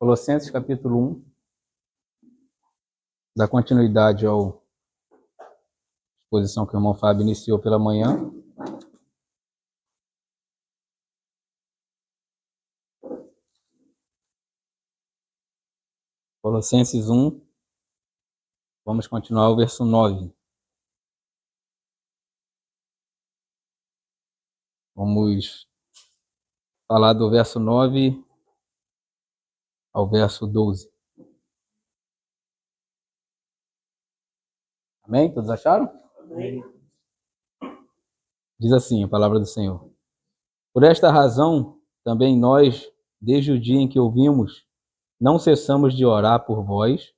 Colossenses capítulo 1, dá continuidade à exposição que o irmão Fábio iniciou pela manhã. Colossenses 1, vamos continuar o verso 9. Vamos falar do verso 9 ao verso 12. Amém? Todos acharam? Amém. Diz assim a palavra do Senhor. Por esta razão, também nós, desde o dia em que ouvimos, não cessamos de orar por vós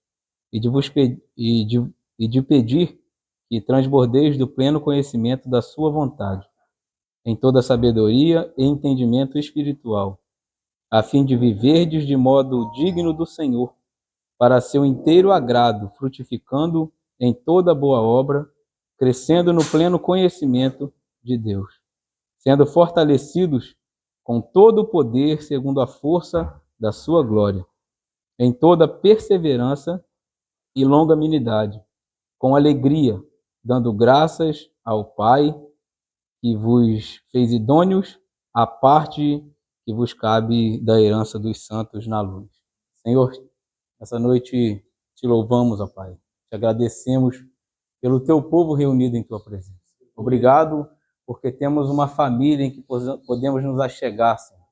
e de pedir que transbordeis do pleno conhecimento da sua vontade, em toda sabedoria e entendimento espiritual, a fim de viverdes de modo digno do Senhor, para seu inteiro agrado, frutificando em toda boa obra, crescendo no pleno conhecimento de Deus, sendo fortalecidos com todo o poder segundo a força da sua glória, em toda perseverança e longanimidade, com alegria, dando graças ao Pai que vos fez idôneos à parte que vos cabe da herança dos santos na luz. Senhor, essa noite te louvamos, ó Pai. Te agradecemos pelo teu povo reunido em tua presença. Obrigado porque temos uma família em que podemos nos achegar, Senhor.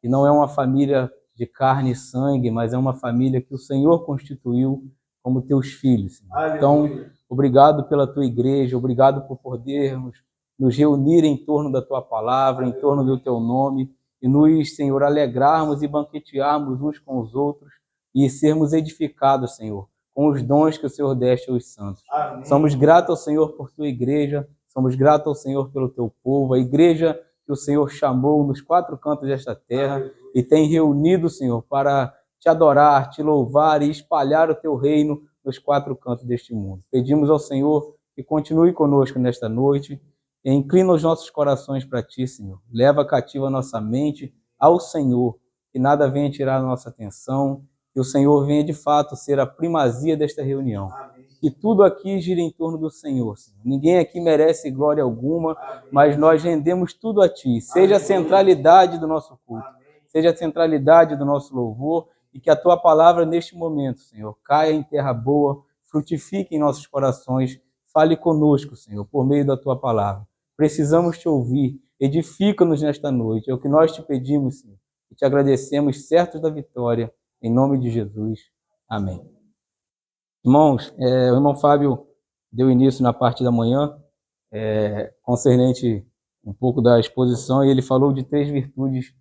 E não é uma família de carne e sangue, mas é uma família que o Senhor constituiu como teus filhos, Senhor. Então, obrigado pela tua igreja, obrigado por podermos nos reunir em torno da tua palavra, em torno do teu nome, e nos, Senhor, alegrarmos e banquetearmos uns com os outros e sermos edificados, Senhor, com os dons que o Senhor deste aos santos. Amém. Somos gratos ao Senhor por tua igreja, somos gratos ao Senhor pelo teu povo, a igreja que o Senhor chamou nos quatro cantos desta terra e tem reunido, Senhor, para te adorar, te louvar e espalhar o teu reino nos quatro cantos deste mundo. Pedimos ao Senhor que continue conosco nesta noite, e inclina os nossos corações para ti, Senhor. Leva cativa a nossa mente ao Senhor, que nada venha tirar a nossa atenção, que o Senhor venha de fato ser a primazia desta reunião. Amém. Que tudo aqui gira em torno do Senhor, Senhor. Ninguém aqui merece glória alguma, amém, mas nós rendemos tudo a ti. Seja a centralidade do nosso culto, amém, seja a centralidade do nosso louvor, e que a tua palavra neste momento, Senhor, caia em terra boa, frutifique em nossos corações, fale conosco, Senhor, por meio da tua palavra. Precisamos te ouvir, edifica-nos nesta noite, é o que nós te pedimos, Senhor, e te agradecemos, certos da vitória, em nome de Jesus. Amém. Irmãos, o irmão Fábio deu início na parte da manhã, concernente um pouco da exposição, e ele falou de 3 virtudes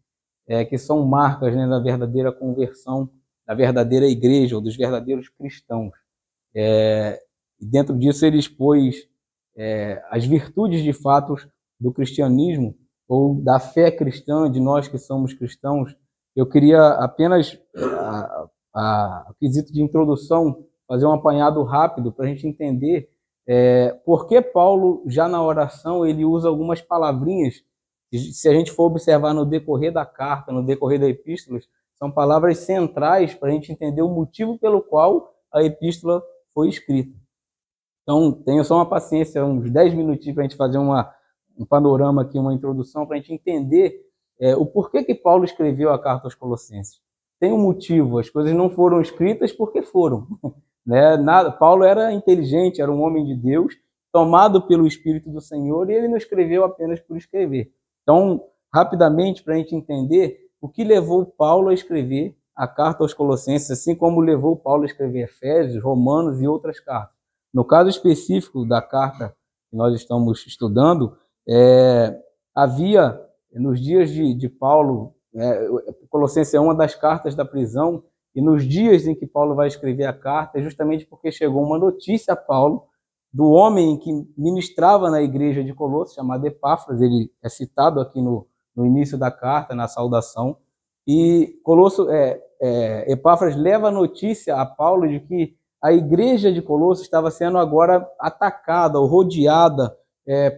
que são marcas, né, da verdadeira conversão, da verdadeira igreja, ou dos verdadeiros cristãos. E dentro disso ele expôs as virtudes de fato do cristianismo, ou da fé cristã, de nós que somos cristãos. Eu queria apenas, a quesito de introdução, fazer um apanhado rápido para a gente entender por que Paulo, já na oração, ele usa algumas palavrinhas, se a gente for observar no decorrer da carta, no decorrer da epístola, são palavras centrais para a gente entender o motivo pelo qual a epístola foi escrita. Então, tenha só uma paciência, uns 10 minutinhos para a gente fazer um panorama aqui, uma introdução, para a gente entender o porquê que Paulo escreveu a carta aos Colossenses. Tem um motivo, as coisas não foram escritas porque foram. Né? Paulo era inteligente, era um homem de Deus, tomado pelo Espírito do Senhor, e ele não escreveu apenas por escrever. Então, rapidamente, para a gente entender o que levou Paulo a escrever a carta aos Colossenses, assim como levou Paulo a escrever Efésios, Romanos e outras cartas. No caso específico da carta que nós estamos estudando, havia, nos dias de Paulo, Colossenses é uma das cartas da prisão, e nos dias em que Paulo vai escrever a carta, é justamente porque chegou uma notícia a Paulo do homem que ministrava na igreja de Colossos, chamado Epáfras. Ele é citado aqui no início da carta, na saudação, e Epáfras leva a notícia a Paulo de que a igreja de Colossos estava sendo agora atacada ou rodeada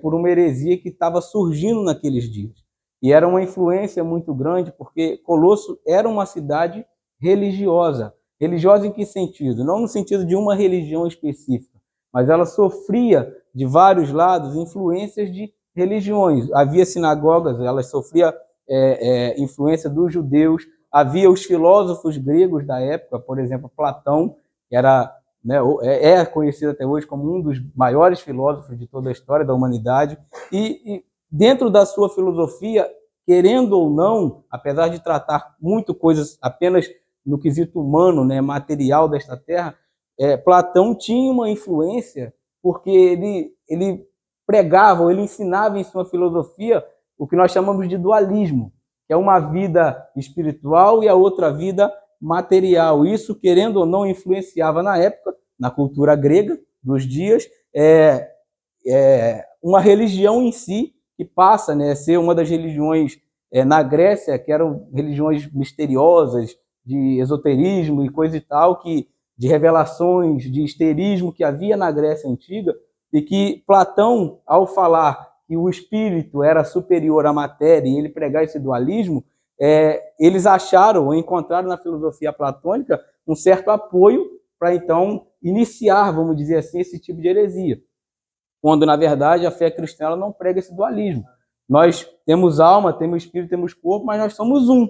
por uma heresia que estava surgindo naqueles dias. E era uma influência muito grande, porque Colosso era uma cidade religiosa. Religiosa em que sentido? Não no sentido de uma religião específica, mas ela sofria de vários lados influências de religiões. Havia sinagogas, ela sofria influência dos judeus, havia os filósofos gregos da época, por exemplo, Platão, que era, né, é conhecido até hoje como um dos maiores filósofos de toda a história da humanidade, e dentro da sua filosofia, querendo ou não, apesar de tratar muito coisas apenas no quesito humano, né, material desta terra, Platão tinha uma influência porque ele pregava, ele ensinava em sua filosofia o que nós chamamos de dualismo, que é uma vida espiritual e a outra vida material. Isso, querendo ou não, influenciava na época, na cultura grega dos dias, uma religião em si que passa, né, a ser uma das religiões na Grécia, que eram religiões misteriosas, de esoterismo e coisa e tal, de revelações, de histerismo que havia na Grécia Antiga, e que Platão, ao falar que o espírito era superior à matéria e ele pregar esse dualismo, eles acharam ou encontraram na filosofia platônica um certo apoio para, então, iniciar, vamos dizer assim, esse tipo de heresia. Quando, na verdade, a fé cristã ela não prega esse dualismo. Nós temos alma, temos espírito, temos corpo, mas nós somos um.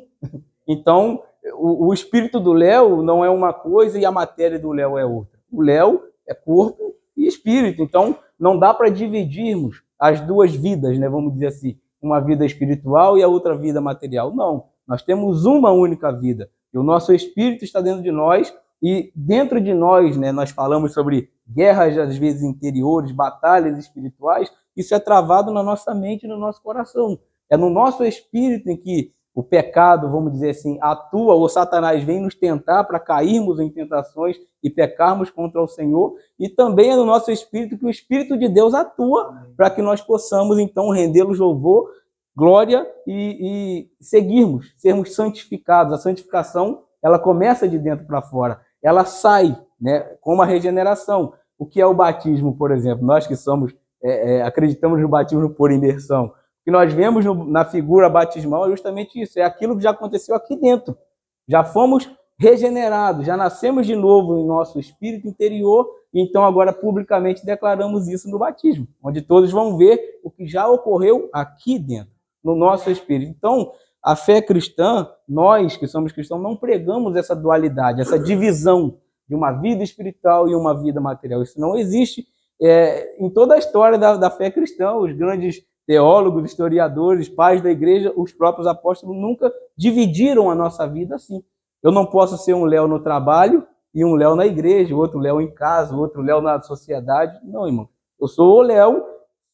Então, o espírito do Léo não é uma coisa e a matéria do Léo é outra. O Léo é corpo e espírito. Então, não dá para dividirmos as duas vidas, né? Vamos dizer assim, uma vida espiritual e a outra vida material. Não, nós temos uma única vida. E o nosso espírito está dentro de nós e dentro de nós, né, nós falamos sobre guerras, às vezes, interiores, batalhas espirituais. Isso é travado na nossa mente e no nosso coração. É no nosso espírito em que o pecado, vamos dizer assim, atua, ou Satanás vem nos tentar para cairmos em tentações e pecarmos contra o Senhor, e também é no nosso espírito que o Espírito de Deus atua para que nós possamos, então, rendê-los louvor, glória e seguirmos, sermos santificados. A santificação, ela começa de dentro para fora, ela sai, né, com a regeneração. O que é o batismo, por exemplo? Nós que somos, acreditamos no batismo por imersão, que nós vemos na figura batismal é justamente isso, é aquilo que já aconteceu aqui dentro. Já fomos regenerados, já nascemos de novo em nosso espírito interior, e então agora publicamente declaramos isso no batismo, onde todos vão ver o que já ocorreu aqui dentro, no nosso espírito. Então, a fé cristã, nós que somos cristãos, não pregamos essa dualidade, essa divisão de uma vida espiritual e uma vida material. Isso não existe em toda a história da fé cristã. Os grandes teólogos, historiadores, pais da igreja, os próprios apóstolos nunca dividiram a nossa vida assim. Eu não posso ser um Léo no trabalho e um Léo na igreja, outro Léo em casa, outro Léo na sociedade. Não, irmão. Eu sou o Léo,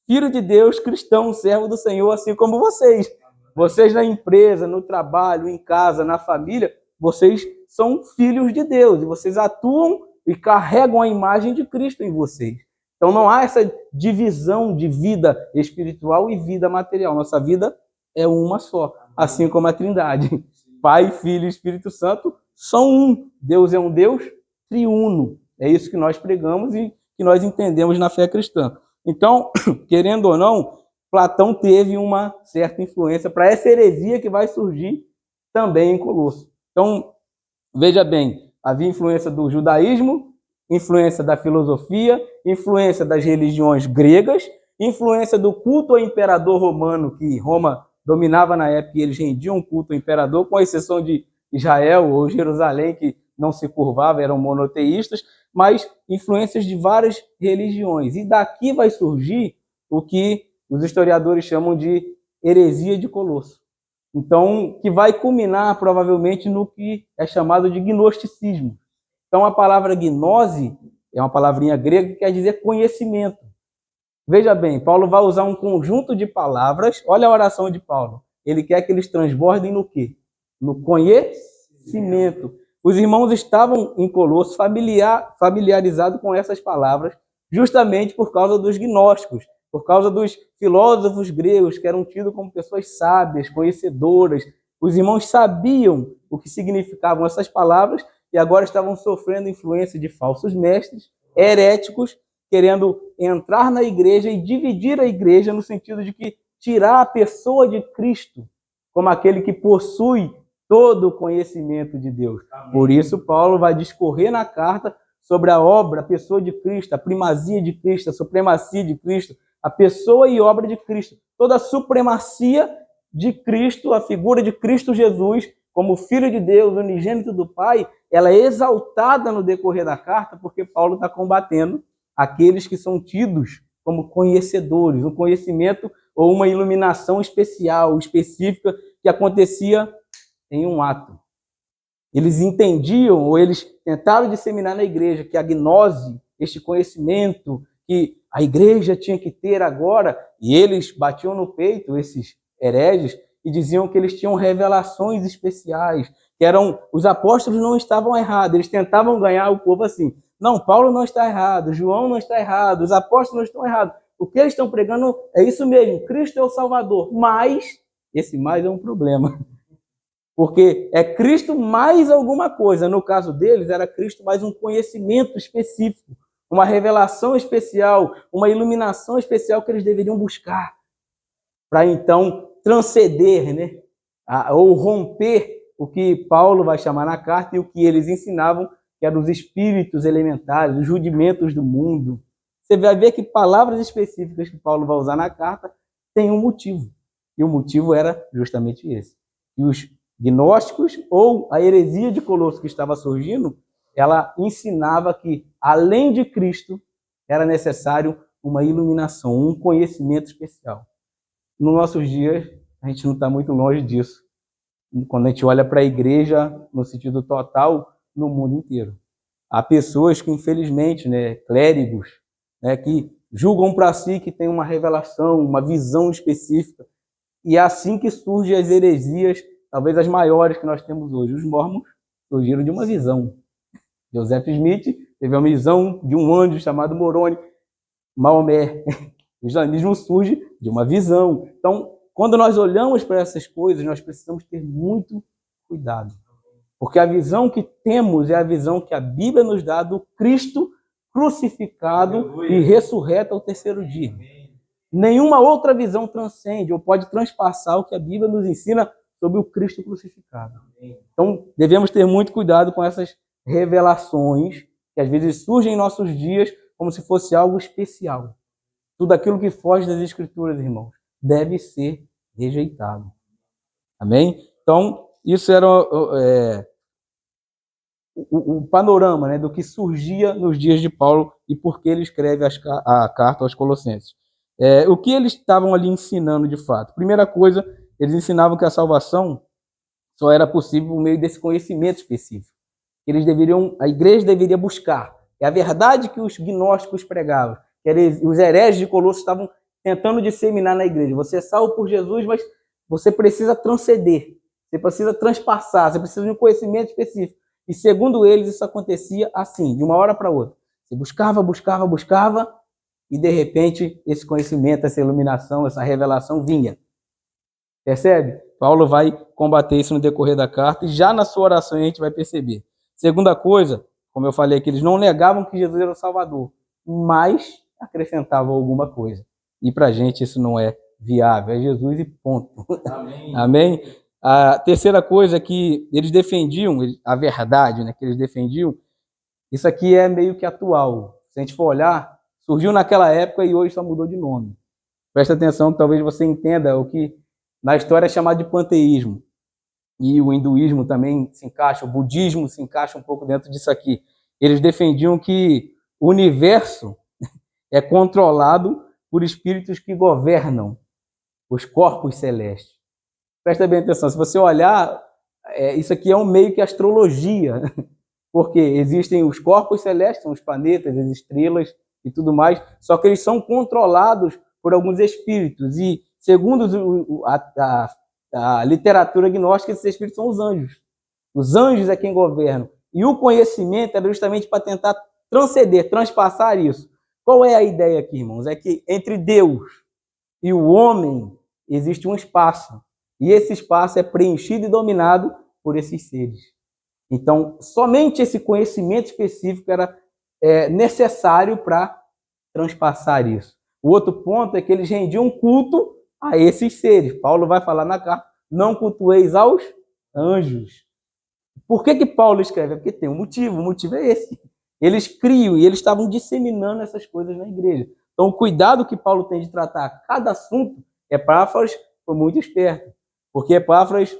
filho de Deus, cristão, servo do Senhor, assim como vocês. Vocês na empresa, no trabalho, em casa, na família, vocês são filhos de Deus e vocês atuam e carregam a imagem de Cristo em vocês. Então não há essa divisão de vida espiritual e vida material. Nossa vida é uma só, assim como a Trindade. Pai, Filho e Espírito Santo são um. Deus é um Deus triuno. É isso que nós pregamos e que nós entendemos na fé cristã. Então, querendo ou não, Platão teve uma certa influência para essa heresia que vai surgir também em Colosso. Então, veja bem, havia influência do judaísmo, influência da filosofia, influência das religiões gregas, influência do culto ao imperador romano, que Roma dominava na época e eles rendiam culto ao imperador, com exceção de Israel ou Jerusalém, que não se curvava, eram monoteístas, mas influências de várias religiões. E daqui vai surgir o que os historiadores chamam de heresia de Colosso. Então, que vai culminar provavelmente no que é chamado de gnosticismo. Então, a palavra gnose é uma palavrinha grega que quer dizer conhecimento. Veja bem, Paulo vai usar um conjunto de palavras. Olha a oração de Paulo. Ele quer que eles transbordem no quê? No conhecimento. Os irmãos estavam em Colosso familiarizados com essas palavras, justamente por causa dos gnósticos, por causa dos filósofos gregos, que eram tidos como pessoas sábias, conhecedoras. Os irmãos sabiam o que significavam essas palavras e agora estavam sofrendo influência de falsos mestres, heréticos, querendo entrar na igreja e dividir a igreja no sentido de que tirar a pessoa de Cristo como aquele que possui todo o conhecimento de Deus. Amém. Por isso, Paulo vai discorrer na carta sobre a obra, a pessoa de Cristo, a primazia de Cristo, a supremacia de Cristo, a pessoa e obra de Cristo. Toda a supremacia de Cristo, a figura de Cristo Jesus, como Filho de Deus, unigênito do Pai, ela é exaltada no decorrer da carta, porque Paulo está combatendo aqueles que são tidos como conhecedores, um conhecimento ou uma iluminação especial, específica, que acontecia em um ato. Eles entendiam, ou eles tentaram disseminar na igreja, que a gnose, este conhecimento que a igreja tinha que ter agora, e eles batiam no peito, esses hereges, e diziam que eles tinham revelações especiais, que eram, os apóstolos não estavam errados, eles tentavam ganhar o povo assim. Não, Paulo não está errado, João não está errado, os apóstolos não estão errados. O que eles estão pregando é isso mesmo, Cristo é o Salvador. Mas, esse mais é um problema. Porque é Cristo mais alguma coisa. No caso deles, era Cristo mais um conhecimento específico, uma revelação especial, uma iluminação especial que eles deveriam buscar, para então transcender, né? Ou romper o que Paulo vai chamar na carta e o que eles ensinavam, que eram os espíritos elementares, os rudimentos do mundo. Você vai ver que palavras específicas que Paulo vai usar na carta têm um motivo. E o motivo era justamente esse. E os gnósticos, ou a heresia de Colosso que estava surgindo, ela ensinava que, além de Cristo, era necessário uma iluminação, um conhecimento especial. Nos nossos dias, a gente não está muito longe disso. Quando a gente olha para a igreja, no sentido total, no mundo inteiro. Há pessoas que, infelizmente, clérigos, que julgam para si que tem uma revelação, uma visão específica. E é assim que surgem as heresias, talvez as maiores que nós temos hoje. Os mormons surgiram de uma visão. Joseph Smith teve uma visão de um anjo chamado Moroni. Maomé. O islamismo surge de uma visão. Então, quando nós olhamos para essas coisas, nós precisamos ter muito cuidado. Porque a visão que temos é a visão que a Bíblia nos dá do Cristo crucificado e ressurreto ao terceiro dia. Nenhuma outra visão transcende ou pode transpassar o que a Bíblia nos ensina sobre o Cristo crucificado. Então, devemos ter muito cuidado com essas revelações que às vezes surgem em nossos dias como se fosse algo especial. Tudo aquilo que foge das Escrituras, irmãos, deve ser rejeitado. Amém? Então, isso era o panorama do que surgia nos dias de Paulo e por que ele escreve a carta aos Colossenses. O que eles estavam ali ensinando de fato? Primeira coisa, eles ensinavam que a salvação só era possível por meio desse conhecimento específico. A igreja deveria buscar. É a verdade que os gnósticos pregavam. Os hereges de Colosso estavam tentando disseminar na igreja. Você é salvo por Jesus, mas você precisa transcender. Você precisa transpassar. Você precisa de um conhecimento específico. E segundo eles, isso acontecia assim, de uma hora para outra. Você buscava, e de repente esse conhecimento, essa iluminação, essa revelação vinha. Percebe? Paulo vai combater isso no decorrer da carta e já na sua oração a gente vai perceber. Segunda coisa, como eu falei aqui, eles não negavam que Jesus era o Salvador, mas acrescentavam alguma coisa. E para a gente isso não é viável, é Jesus e ponto. Amém. Amém? A terceira coisa é que eles defendiam, a verdade que eles defendiam, isso aqui é meio que atual. Se a gente for olhar, surgiu naquela época e hoje só mudou de nome. Presta atenção que talvez você entenda o que na história é chamado de panteísmo. E o hinduísmo também se encaixa, o budismo se encaixa um pouco dentro disso aqui. Eles defendiam que o universo é controlado por espíritos que governam os corpos celestes. Presta bem atenção, se você olhar, isso aqui é um meio que astrologia, porque existem os corpos celestes, são os planetas, as estrelas e tudo mais, só que eles são controlados por alguns espíritos, e segundo a literatura gnóstica, esses espíritos são os anjos. Os anjos é quem governam. E o conhecimento é justamente para tentar transcender, transpassar isso. Qual é a ideia aqui, irmãos? É que entre Deus e o homem existe um espaço. E esse espaço é preenchido e dominado por esses seres. Então, somente esse conhecimento específico era necessário para transpassar isso. O outro ponto é que eles rendiam culto a esses seres. Paulo vai falar na carta, não cultueis aos anjos. Por que Paulo escreve? É porque tem um motivo, o motivo é esse. Eles criam e eles estavam disseminando essas coisas na igreja. Então, o cuidado que Paulo tem de tratar cada assunto, Epáfras foi muito esperto. Porque Epáfras,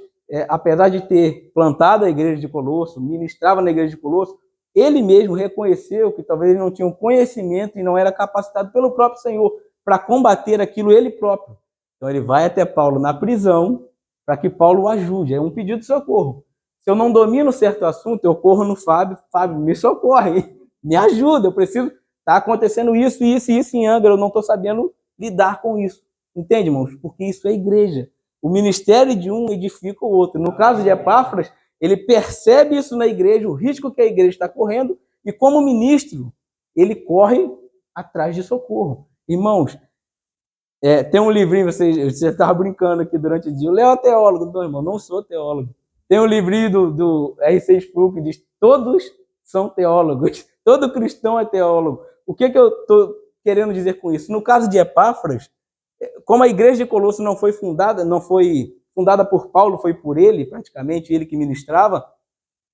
apesar de ter plantado a igreja de Colosso, ministrava na igreja de Colosso, ele mesmo reconheceu que talvez ele não tinha um conhecimento e não era capacitado pelo próprio Senhor para combater aquilo ele próprio. Então, ele vai até Paulo na prisão para que Paulo o ajude. É um pedido de socorro. Se eu não domino certo assunto, eu corro no Fábio, Fábio, me socorre, me ajuda, eu preciso, tá acontecendo isso, isso e isso em Angra, eu não estou sabendo lidar com isso. Entende, irmãos? Porque isso é igreja. O ministério de um edifica o outro. No caso de Epáfras, ele percebe isso na igreja, o risco que a igreja está correndo, e como ministro, ele corre atrás de socorro. Irmãos, tem um livrinho, você estava brincando aqui durante o dia, o Léo é teólogo, não, irmão, não sou teólogo. Tem um livrinho do R.C. Sproul que diz: todos são teólogos, todo cristão é teólogo. O que eu estou querendo dizer com isso? No caso de Epáfras, como a igreja de Colosso não foi fundada por Paulo, foi por ele, praticamente, ele que ministrava,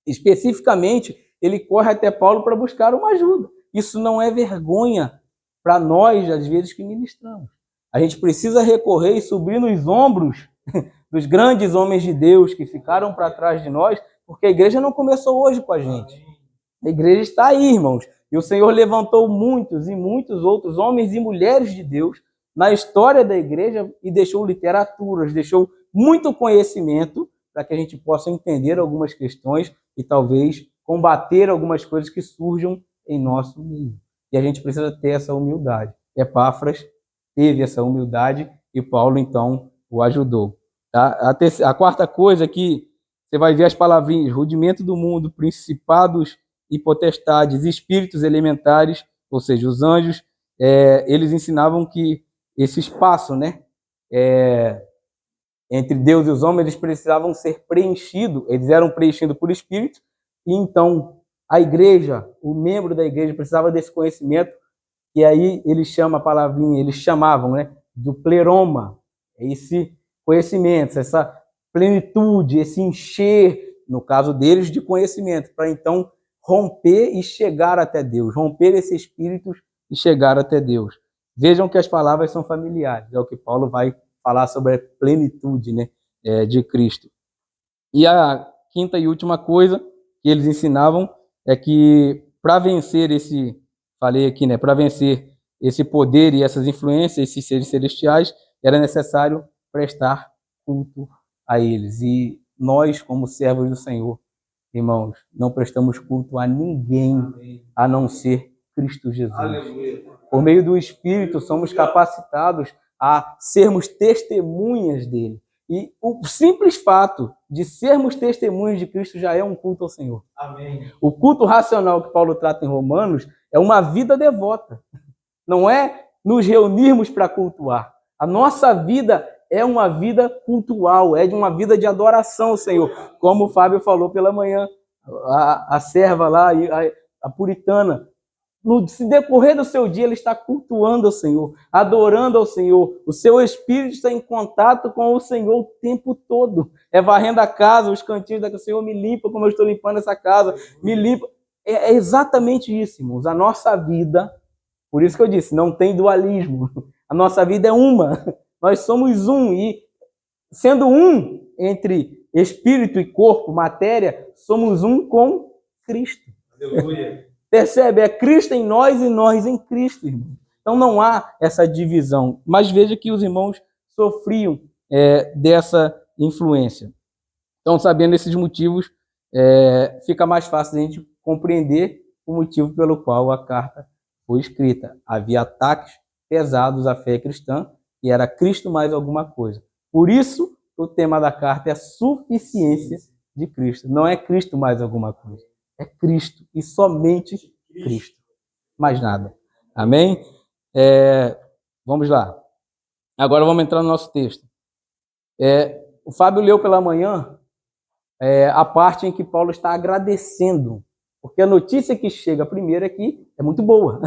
especificamente, ele corre até Paulo para buscar uma ajuda. Isso não é vergonha para nós, às vezes, que ministramos. A gente precisa recorrer e subir nos ombros dos grandes homens de Deus que ficaram para trás de nós, porque a igreja não começou hoje com a gente. A igreja está aí, irmãos. E o Senhor levantou muitos e muitos outros homens e mulheres de Deus na história da igreja e deixou literaturas, deixou muito conhecimento para que a gente possa entender algumas questões e talvez combater algumas coisas que surjam em nosso meio. E a gente precisa ter essa humildade. Epáfras teve essa humildade e Paulo, então, o ajudou. Tá? A quarta coisa que você vai ver as palavrinhas: rudimento do mundo, principados e potestades, espíritos elementares, ou seja, os anjos, eles ensinavam que esse espaço, né, entre Deus e os homens, eles precisavam ser preenchidos, eles eram preenchidos por espíritos, e então a igreja, o membro da igreja precisava desse conhecimento, e aí eles chamavam, né, do pleroma, esse conhecimento, essa plenitude, esse encher, no caso deles, de conhecimento, para então romper e chegar até Deus, romper esses espíritos e chegar até Deus. Vejam que as palavras são familiares, é o que Paulo vai falar sobre a plenitude, né, de Cristo. E a quinta e última coisa que eles ensinavam é que para vencer para vencer esse poder e essas influências, esses seres celestiais, era necessário prestar culto a eles. E nós, como servos do Senhor, irmãos, não prestamos culto a ninguém a não ser Cristo Jesus. Por meio do Espírito, somos capacitados a sermos testemunhas dele. E o simples fato de sermos testemunhas de Cristo já é um culto ao Senhor. Amém. O culto racional que Paulo trata em Romanos é uma vida devota. Não é nos reunirmos para cultuar. A nossa vida é uma vida cultual, é de uma vida de adoração ao Senhor. Como o Fábio falou pela manhã, a serva lá, a puritana, no decorrer do seu dia, ele está cultuando ao Senhor, adorando ao Senhor. O seu espírito está em contato com o Senhor o tempo todo. É varrendo a casa, os cantinhos da que o Senhor me limpa, como eu estou limpando essa casa, me limpa. É exatamente isso, irmãos. A nossa vida, por isso que eu disse, não tem dualismo. A nossa vida é uma. Nós somos um. E sendo um entre espírito e corpo, matéria, somos um com Cristo. Aleluia. Percebe? É Cristo em nós e nós em Cristo, irmão. Então não há essa divisão. Mas veja que os irmãos sofriam dessa influência. Então, sabendo esses motivos, fica mais fácil a gente compreender o motivo pelo qual a carta foi escrita. Havia ataques pesados à fé cristã e era Cristo mais alguma coisa. Por isso, o tema da carta é a suficiência de Cristo. Não é Cristo mais alguma coisa. É Cristo e somente Cristo. Mais nada. Amém? Vamos lá. Agora vamos entrar no nosso texto. O Fábio leu pela manhã a parte em que Paulo está agradecendo. Porque a notícia que chega primeiro aqui é muito boa.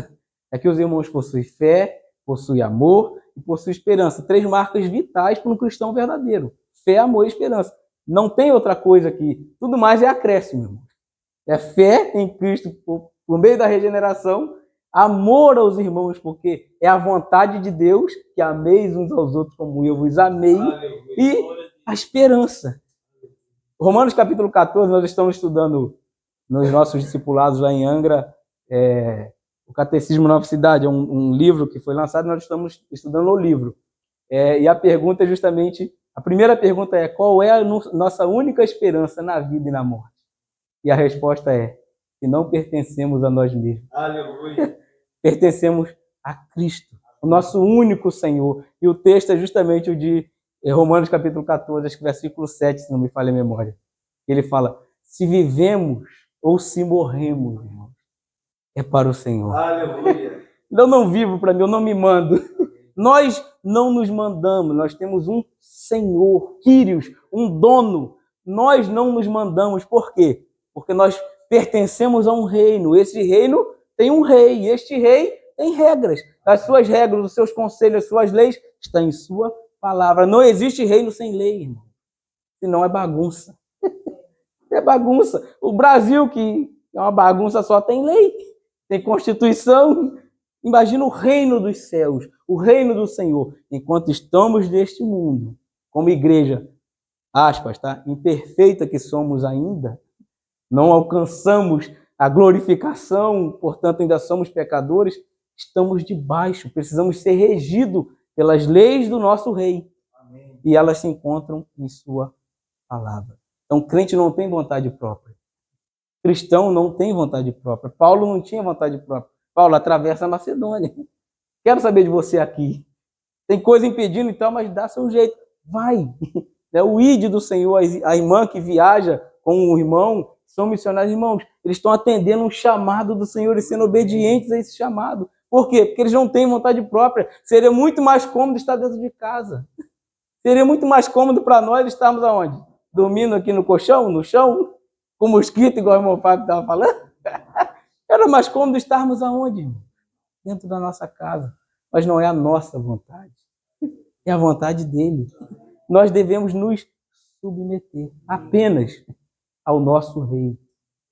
É que os irmãos possuem fé, possuem amor e possuem esperança. 3 marcas vitais para um cristão verdadeiro. Fé, amor e esperança. Não tem outra coisa aqui. Tudo mais é acréscimo, irmão. É fé em Cristo por meio da regeneração, amor aos irmãos, porque é a vontade de Deus que ameis uns aos outros como eu vos amei, e a esperança. Romanos capítulo 14, nós estamos estudando nos nossos discipulados lá em Angra, o Catecismo Nova Cidade, é um livro que foi lançado, nós estamos estudando o livro. E a pergunta é justamente, a primeira pergunta é, qual é a nossa única esperança na vida e na morte? E a resposta é, que não pertencemos a nós mesmos. Aleluia. Pertencemos a Cristo, o nosso único Senhor. E o texto é justamente o de Romanos capítulo 14, acho que versículo 7, se não me falha a memória. Ele fala, se vivemos ou se morremos, irmão, é para o Senhor. Aleluia. Eu não vivo para mim, eu não me mando. Nós não nos mandamos, nós temos um Senhor, Quírios, um dono. Nós não nos mandamos, por quê? Porque nós pertencemos a um reino. Esse reino tem um rei, e este rei tem regras. As suas regras, os seus conselhos, as suas leis estão em sua palavra. Não existe reino sem lei, irmão. Senão é bagunça. É bagunça. O Brasil, que é uma bagunça, só tem lei, tem Constituição. Imagina o reino dos céus, o reino do Senhor. Enquanto estamos neste mundo, como igreja, aspas, tá? Imperfeita que somos ainda, não alcançamos a glorificação, portanto ainda somos pecadores, estamos debaixo, precisamos ser regidos pelas leis do nosso rei. Amém. E elas se encontram em sua palavra. Então, crente não tem vontade própria. Cristão não tem vontade própria. Paulo não tinha vontade própria. Paulo atravessa a Macedônia. Quero saber de você aqui. Tem coisa impedindo, então, mas dá seu jeito. Vai. O ID do Senhor, a irmã que viaja com o irmão, são missionários, irmãos. Eles estão atendendo um chamado do Senhor e sendo obedientes a esse chamado. Por quê? Porque eles não têm vontade própria. Seria muito mais cômodo estar dentro de casa. Seria muito mais cômodo para nós estarmos aonde? Dormindo aqui no colchão, no chão, com mosquito, igual o irmão Fábio estava falando. Era mais cômodo estarmos aonde? Dentro da nossa casa. Mas não é a nossa vontade. É a vontade dele. Nós devemos nos submeter apenas ao nosso rei.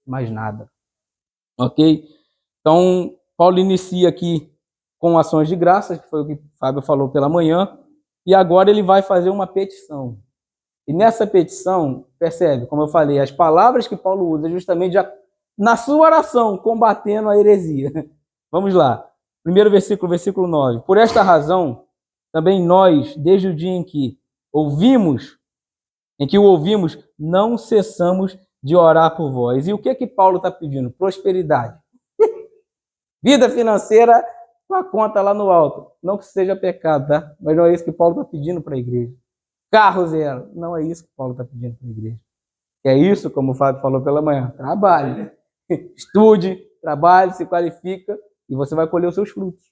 Mais nada. Ok? Então, Paulo inicia aqui com ações de graças, que foi o que o Fábio falou pela manhã, e agora ele vai fazer uma petição. E nessa petição, percebe, como eu falei, as palavras que Paulo usa justamente já na sua oração, combatendo a heresia. Vamos lá. Primeiro versículo, versículo 9. Por esta razão, também nós, desde o dia em que o ouvimos, não cessamos de orar por vós. E o que Paulo está pedindo? Prosperidade. Vida financeira, com a conta lá no alto. Não que seja pecado, tá? Mas não é isso que Paulo está pedindo para a igreja. Carro zero. Não é isso que Paulo está pedindo para a igreja. É isso, como o Fábio falou pela manhã. Trabalhe. Estude, trabalhe, se qualifica e você vai colher os seus frutos.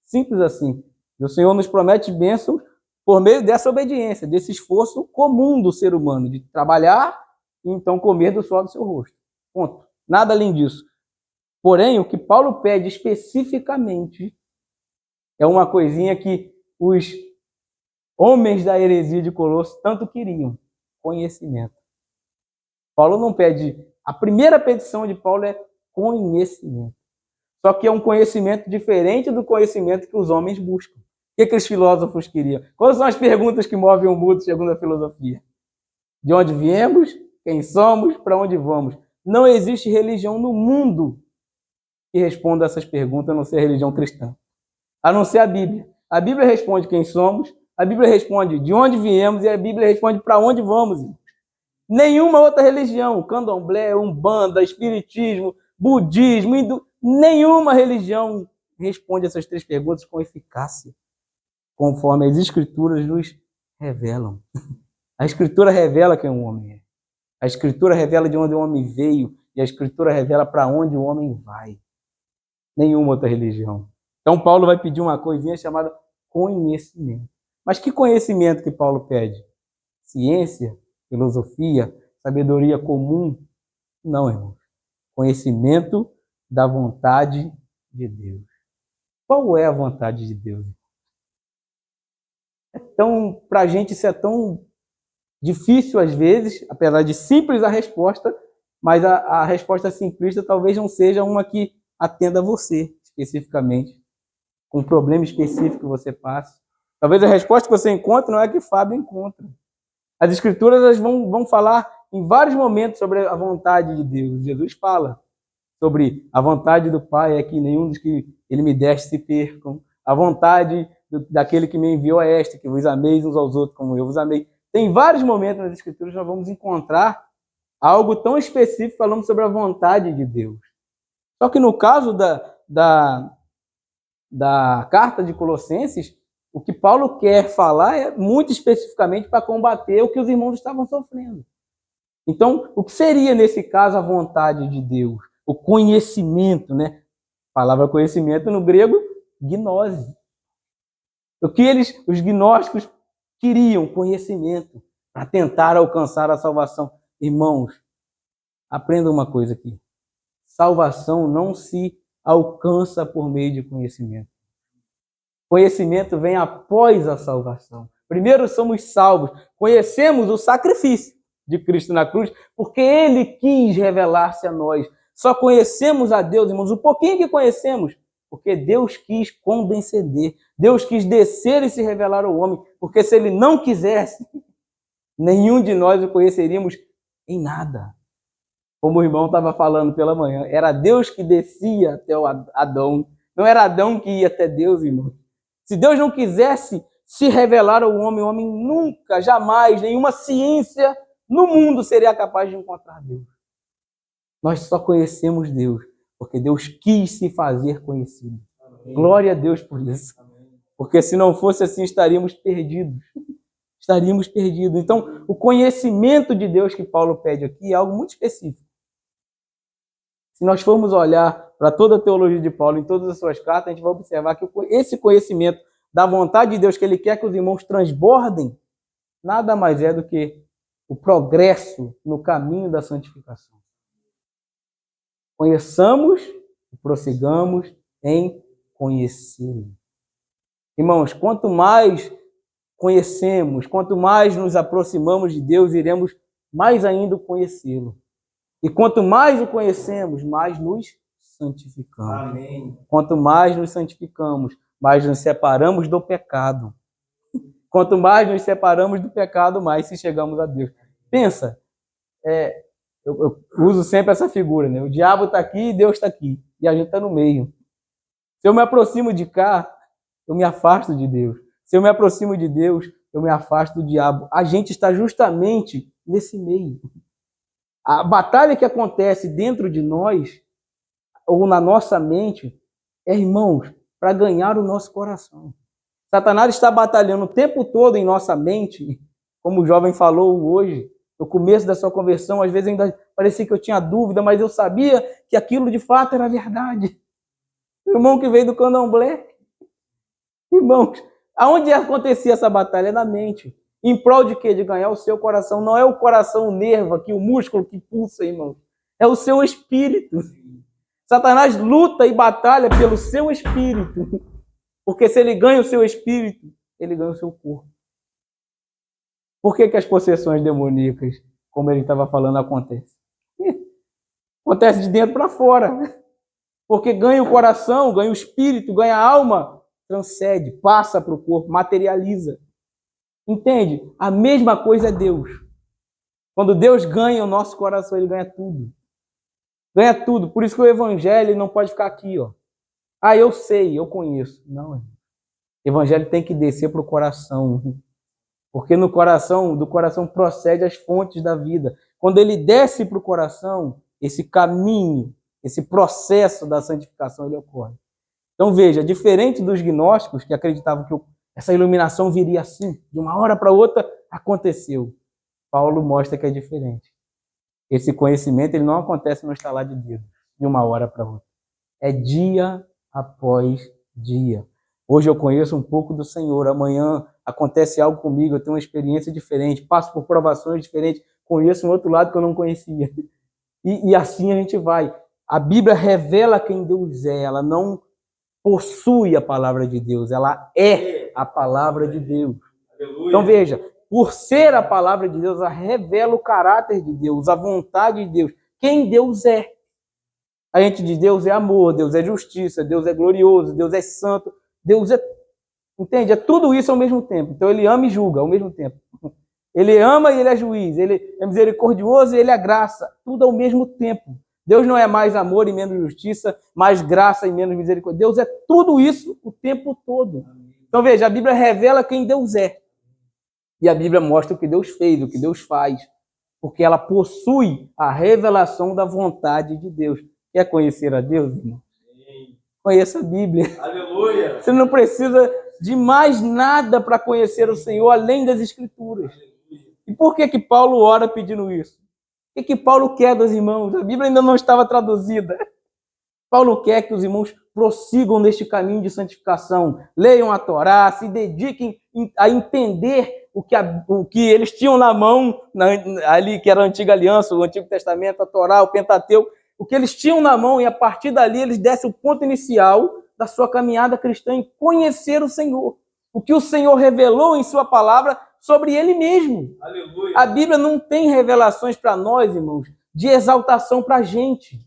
Simples assim. E o Senhor nos promete bênçãos por meio dessa obediência, desse esforço comum do ser humano, de trabalhar e então comer do suor do seu rosto. Ponto. Nada além disso. Porém, o que Paulo pede especificamente é uma coisinha que os homens da heresia de Colosso tanto queriam: conhecimento. Paulo não pede... A primeira petição de Paulo é conhecimento. Só que é um conhecimento diferente do conhecimento que os homens buscam. O que os filósofos queriam? Quais são as perguntas que movem o mundo segundo a filosofia? De onde viemos? Quem somos? Para onde vamos? Não existe religião no mundo que responda a essas perguntas, a não ser a religião cristã. A não ser a Bíblia. A Bíblia responde quem somos, a Bíblia responde de onde viemos e a Bíblia responde para onde vamos. Nenhuma outra religião, candomblé, umbanda, espiritismo, budismo, hindu, nenhuma religião responde essas três perguntas com eficácia, conforme as escrituras nos revelam. A escritura revela quem o homem é. A escritura revela de onde o homem veio e a escritura revela para onde o homem vai. Nenhuma outra religião. Então Paulo vai pedir uma coisinha chamada conhecimento. Mas que conhecimento que Paulo pede? Ciência? Filosofia, sabedoria comum? Não, irmão. Conhecimento da vontade de Deus. Qual é a vontade de Deus? Para a gente isso é tão difícil às vezes, apesar de simples a resposta, mas a resposta simplista talvez não seja uma que atenda a você, especificamente, com um problema específico que você passa. Talvez a resposta que você encontre não é a que Fábio encontra. As Escrituras elas vão falar em vários momentos sobre a vontade de Deus. Jesus fala sobre a vontade do Pai é que nenhum dos que Ele me deste se percam. A vontade daquele que me enviou é esta, que vos ameis uns aos outros como eu vos amei. Tem vários momentos nas Escrituras que nós vamos encontrar algo tão específico falando sobre a vontade de Deus. Só que no caso da carta de Colossenses, o que Paulo quer falar é muito especificamente para combater o que os irmãos estavam sofrendo. Então, o que seria, nesse caso, a vontade de Deus? O conhecimento, né? A palavra conhecimento no grego, gnose. O que os gnósticos queriam? Conhecimento, para tentar alcançar a salvação. Irmãos, aprenda uma coisa aqui. Salvação não se alcança por meio de conhecimento. Conhecimento vem após a salvação. Primeiro somos salvos. Conhecemos o sacrifício de Cristo na cruz, porque Ele quis revelar-se a nós. Só conhecemos a Deus, irmãos, o pouquinho que conhecemos, porque Deus quis condescender. Deus quis descer e se revelar ao homem, porque se Ele não quisesse, nenhum de nós o conheceríamos em nada. Como o irmão estava falando pela manhã, era Deus que descia até o Adão. Não era Adão que ia até Deus, irmão. Se Deus não quisesse se revelar ao homem, o homem nunca, jamais, nenhuma ciência no mundo seria capaz de encontrar Deus. Nós só conhecemos Deus porque Deus quis se fazer conhecido. Amém. Glória a Deus por isso. Amém. Porque se não fosse assim, estaríamos perdidos. Estaríamos perdidos. Então, o conhecimento de Deus que Paulo pede aqui é algo muito específico. Se nós formos olhar para toda a teologia de Paulo, em todas as suas cartas, a gente vai observar que esse conhecimento da vontade de Deus que Ele quer que os irmãos transbordem, nada mais é do que o progresso no caminho da santificação. Conheçamos e prossigamos em conhecê-lo. Irmãos, quanto mais conhecemos, quanto mais nos aproximamos de Deus, iremos mais ainda conhecê-lo. E quanto mais o conhecemos, mais nos santificamos. Amém. Quanto mais nos santificamos, mais nos separamos do pecado. Quanto mais nos separamos do pecado, mais se chegamos a Deus. Pensa, eu uso sempre essa figura, né? O diabo está aqui e Deus está aqui. E a gente está no meio. Se eu me aproximo de cá, eu me afasto de Deus. Se eu me aproximo de Deus, eu me afasto do diabo. A gente está justamente nesse meio. A batalha que acontece dentro de nós, ou na nossa mente, irmãos, para ganhar o nosso coração. Satanás está batalhando o tempo todo em nossa mente, como o jovem falou hoje, no começo da sua conversão, às vezes ainda parecia que eu tinha dúvida, mas eu sabia que aquilo de fato era verdade. O irmão que veio do candomblé. Irmãos, aonde acontecia essa batalha? Na mente. Em prol de quê? De ganhar o seu coração. Não é o coração o nervo aqui, o músculo que pulsa, irmão. É o seu espírito. Satanás luta e batalha pelo seu espírito. Porque se ele ganha o seu espírito, ele ganha o seu corpo. Por que as possessões demoníacas, como ele estava falando, acontecem? Acontece de dentro para fora. Porque ganha o coração, ganha o espírito, ganha a alma, transcende, passa para o corpo, materializa. Entende? A mesma coisa é Deus. Quando Deus ganha o nosso coração, Ele ganha tudo. Ganha tudo. Por isso que o Evangelho não pode ficar aqui, ó. Ah, eu sei, eu conheço. Não. O Evangelho tem que descer para o coração. Porque do coração procede as fontes da vida. Quando ele desce para o coração, esse caminho, esse processo da santificação, ele ocorre. Então veja, diferente dos gnósticos que acreditavam que essa iluminação viria assim, de uma hora para outra, aconteceu. Paulo mostra que é diferente. Esse conhecimento ele não acontece no estalar de dedos, de uma hora para outra. É dia após dia. Hoje eu conheço um pouco do Senhor, amanhã acontece algo comigo, eu tenho uma experiência diferente, passo por provações diferentes, conheço um outro lado que eu não conhecia. E assim a gente vai. A Bíblia revela quem Deus é, ela não possui a palavra de Deus, ela é a palavra de Deus. Aleluia. Então veja, por ser a palavra de Deus, ela revela o caráter de Deus, a vontade de Deus, quem Deus é. A gente diz, Deus é amor, Deus é justiça, Deus é glorioso, Deus é santo, Deus é... Entende? É tudo isso ao mesmo tempo. Então ele ama e julga ao mesmo tempo. Ele ama e ele é juiz, ele é misericordioso e ele é graça, tudo ao mesmo tempo. Deus não é mais amor e menos justiça, mais graça e menos misericórdia. Deus é tudo isso o tempo todo. Então veja, a Bíblia revela quem Deus é. E a Bíblia mostra o que Deus fez, o que Deus faz. Porque ela possui a revelação da vontade de Deus. Quer conhecer a Deus, irmão? Conheça a Bíblia. Aleluia! Você não precisa de mais nada para conhecer o Senhor, além das Escrituras. E por que Paulo ora pedindo isso? O que Paulo quer dos irmãos? A Bíblia ainda não estava traduzida. Paulo quer que os irmãos prossigam neste caminho de santificação, leiam a Torá, se dediquem a entender o que eles tinham na mão, ali que era a antiga aliança, o Antigo Testamento, a Torá, o Pentateuco, o que eles tinham na mão, e a partir dali eles dessem o ponto inicial da sua caminhada cristã em conhecer o Senhor. O que o Senhor revelou em sua palavra sobre ele mesmo. Aleluia. A Bíblia não tem revelações para nós, irmãos, de exaltação para a gente.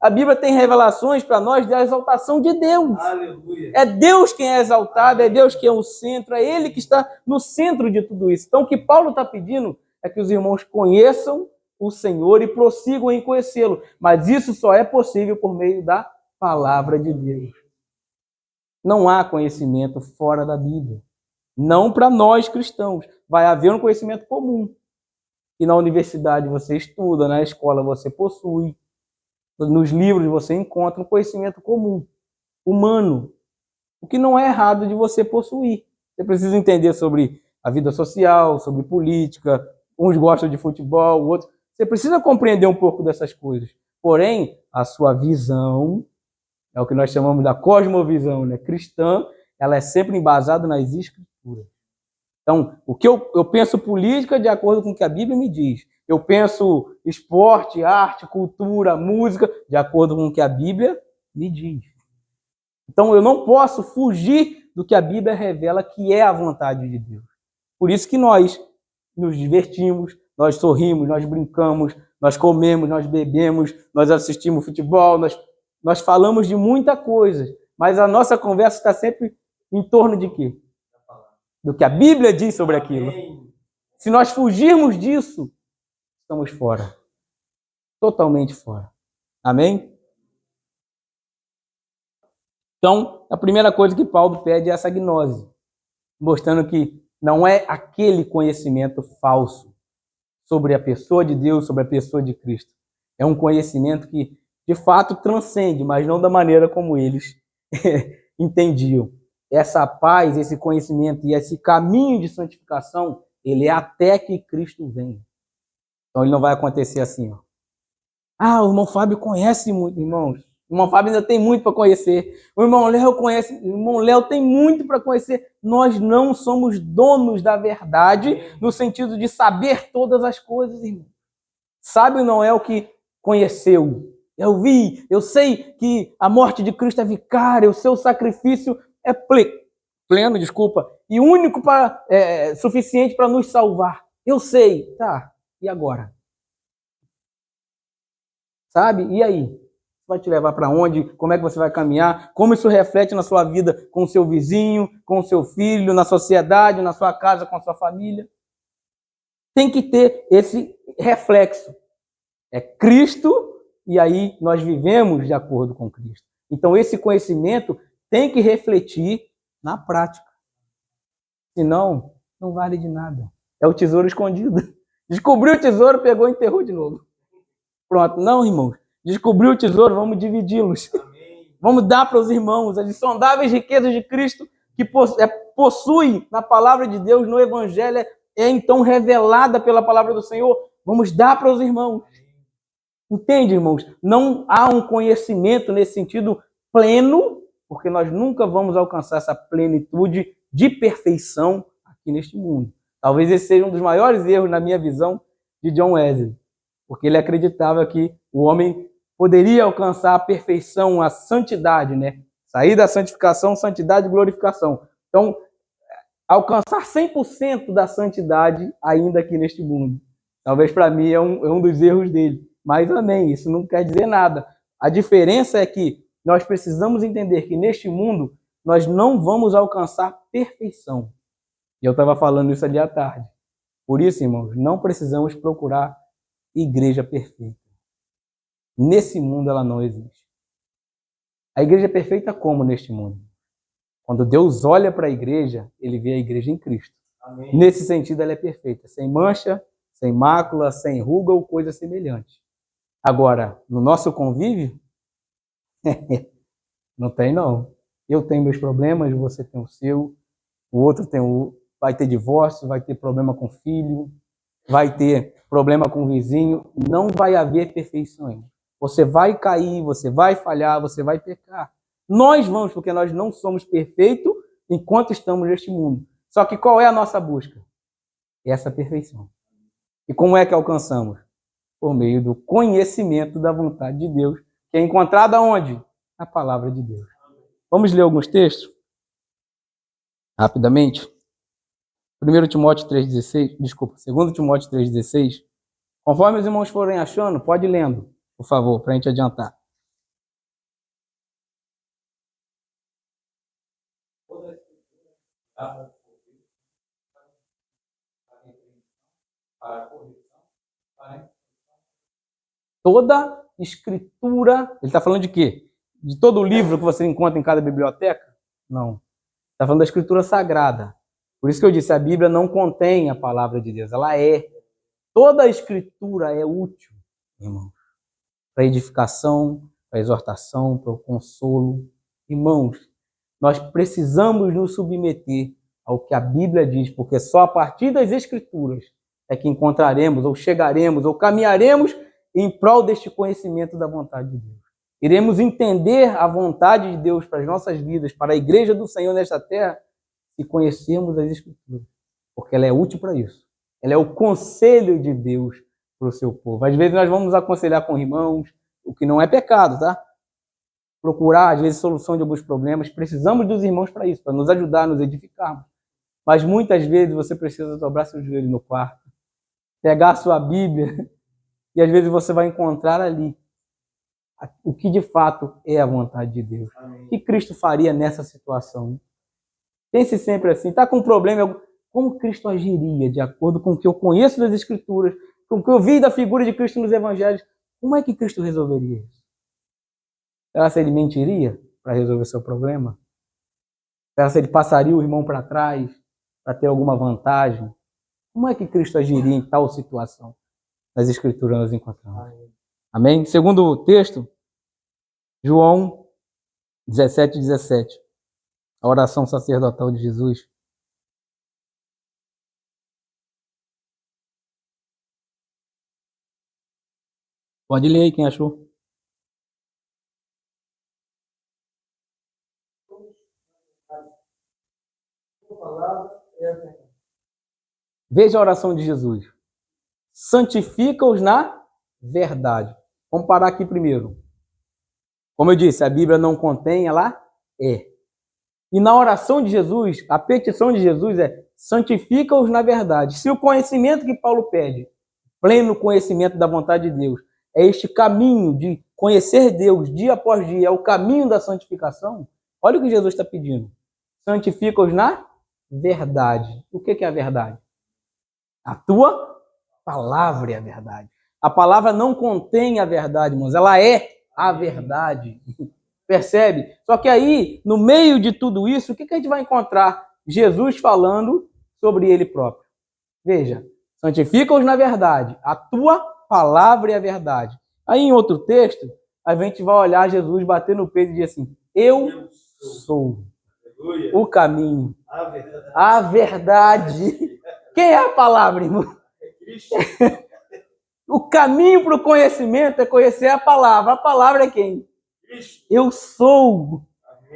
A Bíblia tem revelações para nós de exaltação de Deus. Aleluia. É Deus quem é exaltado, é Deus quem é o centro, é Ele que está no centro de tudo isso. Então, o que Paulo está pedindo é que os irmãos conheçam o Senhor e prossigam em conhecê-lo. Mas isso só é possível por meio da palavra de Deus. Não há conhecimento fora da Bíblia. Não para nós cristãos. Vai haver um conhecimento comum. E na universidade você estuda, na escola você possui. Nos livros você encontra um conhecimento comum, humano, o que não é errado de você possuir. Você precisa entender sobre a vida social, sobre política, uns gostam de futebol, outros... Você precisa compreender um pouco dessas coisas. Porém, a sua visão, é o que nós chamamos da cosmovisão, né? Cristã, ela é sempre embasada nas Escrituras. Então, o que eu penso política de acordo com o que a Bíblia me diz. Eu penso esporte, arte, cultura, música, de acordo com o que a Bíblia me diz. Então, eu não posso fugir do que a Bíblia revela que é a vontade de Deus. Por isso que nós nos divertimos, nós sorrimos, nós brincamos, nós comemos, nós bebemos, nós assistimos futebol, nós falamos de muita coisa, mas a nossa conversa está sempre em torno de quê? Do que a Bíblia diz sobre aquilo. Se nós fugirmos disso, estamos fora. Totalmente fora. Amém? Então, a primeira coisa que Paulo pede é essa gnose, mostrando que não é aquele conhecimento falso sobre a pessoa de Deus, sobre a pessoa de Cristo. É um conhecimento que, de fato, transcende, mas não da maneira como eles entendiam. Essa paz, esse conhecimento e esse caminho de santificação, ele é até que Cristo venha. Então, ele não vai acontecer assim, ó. Ah, o irmão Fábio conhece muito, irmãos. O irmão Fábio ainda tem muito para conhecer. O irmão Léo conhece, o irmão Léo tem muito para conhecer. Nós não somos donos da verdade no sentido de saber todas as coisas, irmão. Sábio não é o que conheceu. Eu sei que a morte de Cristo é vicária, o seu sacrifício é pleno, e único suficiente para nos salvar. Eu sei, tá, e agora? Sabe? E aí? Vai te levar para onde? Como é que você vai caminhar? Como isso reflete na sua vida com o seu vizinho, com o seu filho, na sociedade, na sua casa, com a sua família? Tem que ter esse reflexo. É Cristo e aí nós vivemos de acordo com Cristo. Então esse conhecimento tem que refletir na prática. Senão, não vale de nada. É o tesouro escondido. Descobriu o tesouro, pegou e enterrou de novo. Pronto. Não, irmãos. Descobriu o tesouro, vamos dividi-los. Vamos dar para os irmãos as insondáveis riquezas de Cristo que possui na palavra de Deus, no Evangelho, é então revelada pela palavra do Senhor. Vamos dar para os irmãos. Entende, irmãos? Não há um conhecimento nesse sentido pleno, porque nós nunca vamos alcançar essa plenitude de perfeição aqui neste mundo. Talvez esse seja um dos maiores erros, na minha visão, de John Wesley, porque ele acreditava que o homem poderia alcançar a perfeição, a santidade, né? Sair da santificação, santidade e glorificação. Então, alcançar 100% da santidade ainda aqui neste mundo. Talvez para mim é um dos erros dele. Mas amém, isso não quer dizer nada. A diferença é que nós precisamos entender que neste mundo nós não vamos alcançar perfeição. E eu estava falando isso ali à tarde. Por isso, irmãos, não precisamos procurar igreja perfeita. Nesse mundo ela não existe. A igreja é perfeita como neste mundo? Quando Deus olha para a igreja, ele vê a igreja em Cristo. Amém. Nesse sentido, ela é perfeita, sem mancha, sem mácula, sem ruga ou coisa semelhante. Agora, no nosso convívio, não tem não. Eu tenho meus problemas, você tem o seu, o outro vai ter divórcio, vai ter problema com o filho, vai ter problema com o vizinho, não vai haver perfeição. Você vai cair, você vai falhar, você vai pecar. Nós vamos, porque nós não somos perfeitos enquanto estamos neste mundo. Só que qual é a nossa busca? Essa perfeição. E como é que alcançamos? Por meio do conhecimento da vontade de Deus, que é encontrada onde? Na palavra de Deus. Vamos ler alguns textos? Rapidamente. 1 Timóteo 3,16, desculpa, 2 Timóteo 3,16. Conforme os irmãos forem achando, pode ir lendo, por favor, para a gente adiantar. Toda escritura, ele está falando de quê? De todo o livro que você encontra em cada biblioteca? Não. Está falando da escritura sagrada. Por isso que eu disse, a Bíblia não contém a palavra de Deus, ela é. Toda a escritura é útil, irmãos, para edificação, para exortação, para o consolo. Irmãos, nós precisamos nos submeter ao que a Bíblia diz, porque só a partir das escrituras é que encontraremos, ou chegaremos, ou caminharemos em prol deste conhecimento da vontade de Deus. Iremos entender a vontade de Deus para as nossas vidas, para a igreja do Senhor nesta terra, se conhecermos as escrituras, porque ela é útil para isso. Ela é o conselho de Deus para o seu povo. Às vezes nós vamos aconselhar com irmãos, o que não é pecado, tá? Procurar, às vezes, solução de alguns problemas. Precisamos dos irmãos para isso, para nos ajudar, nos edificarmos. Mas muitas vezes você precisa dobrar seu joelho no quarto, pegar a sua Bíblia, e às vezes você vai encontrar ali o que de fato é a vontade de Deus. Amém. O que Cristo faria nessa situação? Pense sempre assim, está com um problema, como Cristo agiria de acordo com o que eu conheço das Escrituras, com o que eu vi da figura de Cristo nos Evangelhos? Como é que Cristo resolveria isso? Será se ele mentiria para resolver seu problema? Será se ele passaria o irmão para trás para ter alguma vantagem? Como é que Cristo agiria em tal situação? Nas Escrituras nós encontramos. Amém? Segundo o texto, João 17:17. A oração sacerdotal de Jesus. Pode ler aí, quem achou. Veja a oração de Jesus. Santifica-os na verdade. Vamos parar aqui primeiro. Como eu disse, a Bíblia não contém, ela é. E na oração de Jesus, a petição de Jesus é: santifica-os na verdade. Se o conhecimento que Paulo pede, pleno conhecimento da vontade de Deus, é este caminho de conhecer Deus dia após dia, é o caminho da santificação, olha o que Jesus está pedindo. Santifica-os na verdade. O que é a verdade? A tua palavra é a verdade. A palavra não contém a verdade, irmãos, ela é a verdade. Percebe? Só que aí, no meio de tudo isso, o que a gente vai encontrar? Jesus falando sobre ele próprio. Veja, santifica-os na verdade. A tua palavra é a verdade. Aí em outro texto, a gente vai olhar Jesus bater no peito e dizer assim: eu sou o caminho, a verdade. Quem é a palavra, irmão? O caminho para o conhecimento é conhecer a palavra. A palavra é quem? Eu sou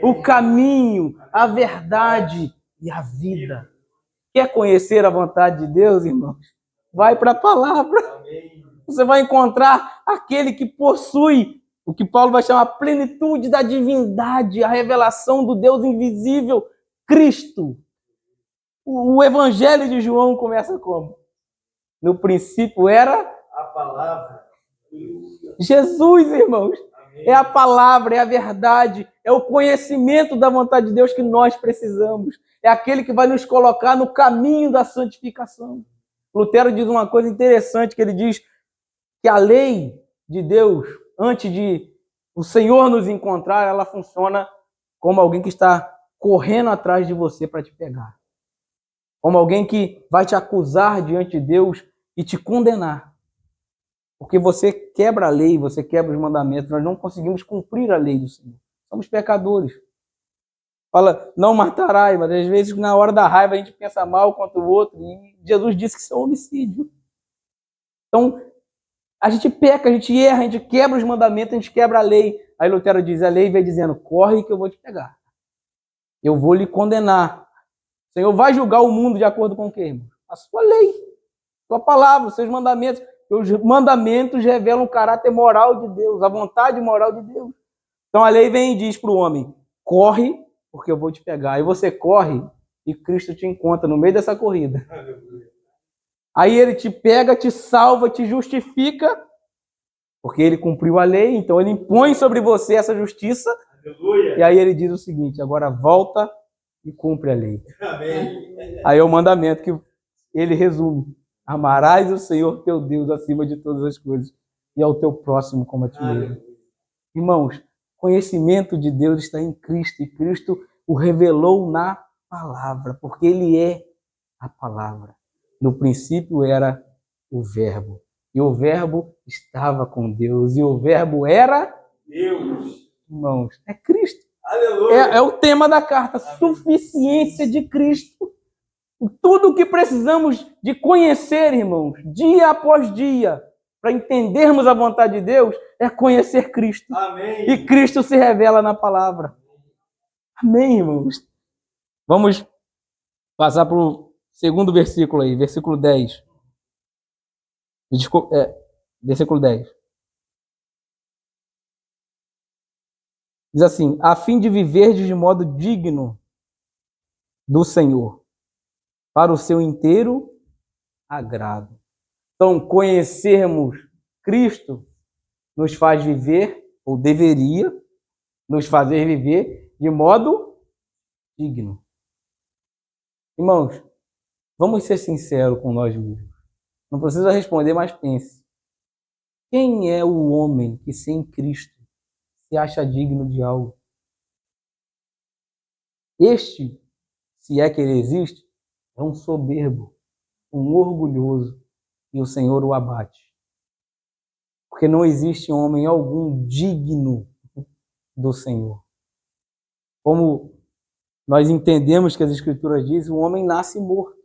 o caminho, a verdade e a vida. Quer conhecer a vontade de Deus, irmãos? Vai para a palavra. Você vai encontrar aquele que possui o que Paulo vai chamar a plenitude da divindade, a revelação do Deus invisível, Cristo. O Evangelho de João começa como? No princípio era a palavra. Jesus, irmãos. É a palavra, é a verdade, é o conhecimento da vontade de Deus que nós precisamos. É aquele que vai nos colocar no caminho da santificação. Lutero diz uma coisa interessante, que ele diz que a lei de Deus, antes de o Senhor nos encontrar, ela funciona como alguém que está correndo atrás de você para te pegar. Como alguém que vai te acusar diante de Deus e te condenar. Porque você quebra a lei, você quebra os mandamentos, nós não conseguimos cumprir a lei do Senhor. Somos pecadores. Fala, não matarás, mas às vezes na hora da raiva a gente pensa mal contra o outro, e Jesus disse que isso é homicídio. Então, a gente peca, a gente erra, a gente quebra os mandamentos, a gente quebra a lei. Aí Lutero diz, a lei vai dizendo, corre que eu vou te pegar. Eu vou lhe condenar. O Senhor vai julgar o mundo de acordo com o quê, irmão? A sua lei, a sua palavra, os seus mandamentos. Os mandamentos revelam o caráter moral de Deus, a vontade moral de Deus. Então a lei vem e diz para o homem, corre, porque eu vou te pegar. E você corre e Cristo te encontra no meio dessa corrida. Aí ele te pega, te salva, te justifica, porque ele cumpriu a lei, então ele impõe sobre você essa justiça. Aleluia. E aí ele diz o seguinte, agora volta e cumpre a lei. Amém. Aí é o mandamento que ele resume. Amarás o Senhor teu Deus acima de todas as coisas e ao teu próximo como a ti mesmo. Irmãos, conhecimento de Deus está em Cristo e Cristo o revelou na palavra, porque ele é a palavra. No princípio era o Verbo e o Verbo estava com Deus e o Verbo era Deus. Irmãos, é Cristo. Aleluia. É o tema da carta, suficiência de Cristo. Tudo o que precisamos de conhecer, irmãos, dia após dia, para entendermos a vontade de Deus, é conhecer Cristo. Amém. E Cristo se revela na palavra. Amém, irmãos? Vamos passar para o segundo versículo aí, versículo 10. Versículo 10. Diz assim, a fim de viver de modo digno do Senhor, para o seu inteiro agrado. Então, conhecermos Cristo nos faz viver, ou deveria nos fazer viver, de modo digno. Irmãos, vamos ser sinceros com nós mesmos. Não precisa responder, mas pense. Quem é o homem que sem Cristo se acha digno de algo? Este, se é que ele existe, é um soberbo, um orgulhoso, e o Senhor o abate. Porque não existe homem algum digno do Senhor. Como nós entendemos que as Escrituras dizem, o homem nasce morto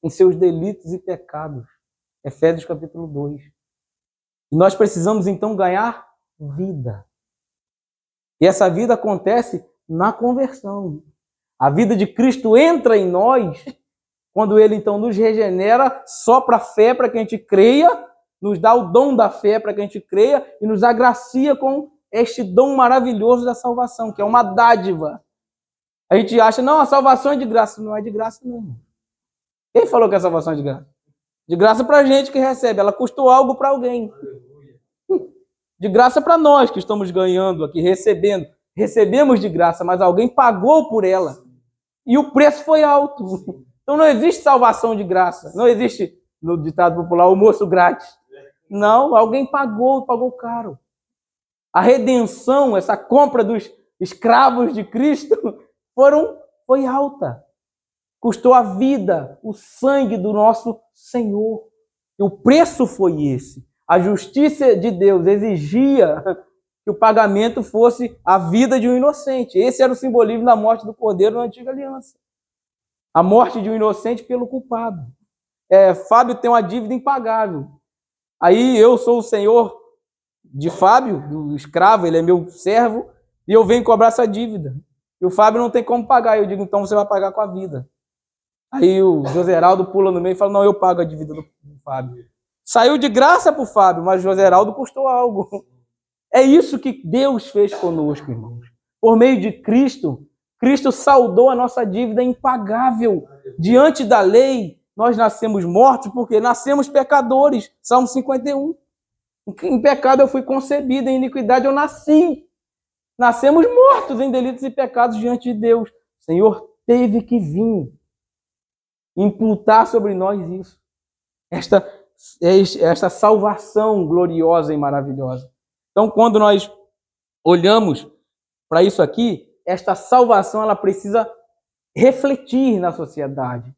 em seus delitos e pecados. Efésios capítulo 2. E nós precisamos então ganhar vida. E essa vida acontece na conversão. A vida de Cristo entra em nós quando ele então nos regenera, sopra a fé para que a gente creia, nos dá o dom da fé para que a gente creia e nos agracia com este dom maravilhoso da salvação, que é uma dádiva. A gente acha, não, a salvação é de graça. Não é de graça, não. Quem falou que a salvação é de graça? De graça para a gente que recebe. Ela custou algo para alguém. De graça para nós que estamos ganhando aqui, recebendo. Recebemos de graça, mas alguém pagou por ela. E o preço foi alto. Então não existe salvação de graça. Não existe, no ditado popular, almoço grátis. Não, alguém pagou caro. A redenção, essa compra dos escravos de Cristo, foi alta. Custou a vida, o sangue do nosso Senhor. E o preço foi esse. A justiça de Deus exigia que o pagamento fosse a vida de um inocente. Esse era o simbolismo da morte do Cordeiro na Antiga Aliança. A morte de um inocente pelo culpado. Fábio tem uma dívida impagável. Aí eu sou o senhor de Fábio, do escravo, ele é meu servo, e eu venho cobrar essa dívida. E o Fábio não tem como pagar. Eu digo, então você vai pagar com a vida. Aí o José Heraldo pula no meio e fala, não, eu pago a dívida do Fábio. Saiu de graça para o Fábio, mas o José Heraldo custou algo. É isso que Deus fez conosco, irmãos. Por meio de Cristo, Cristo saldou a nossa dívida impagável. Diante da lei, nós nascemos mortos porque nascemos pecadores. Salmo 51. Em pecado eu fui concebido, em iniquidade eu nasci. Nascemos mortos em delitos e pecados diante de Deus. O Senhor teve que vir imputar sobre nós isso. Esta salvação gloriosa e maravilhosa. Então, quando nós olhamos para isso aqui, esta salvação ela precisa refletir na sociedade.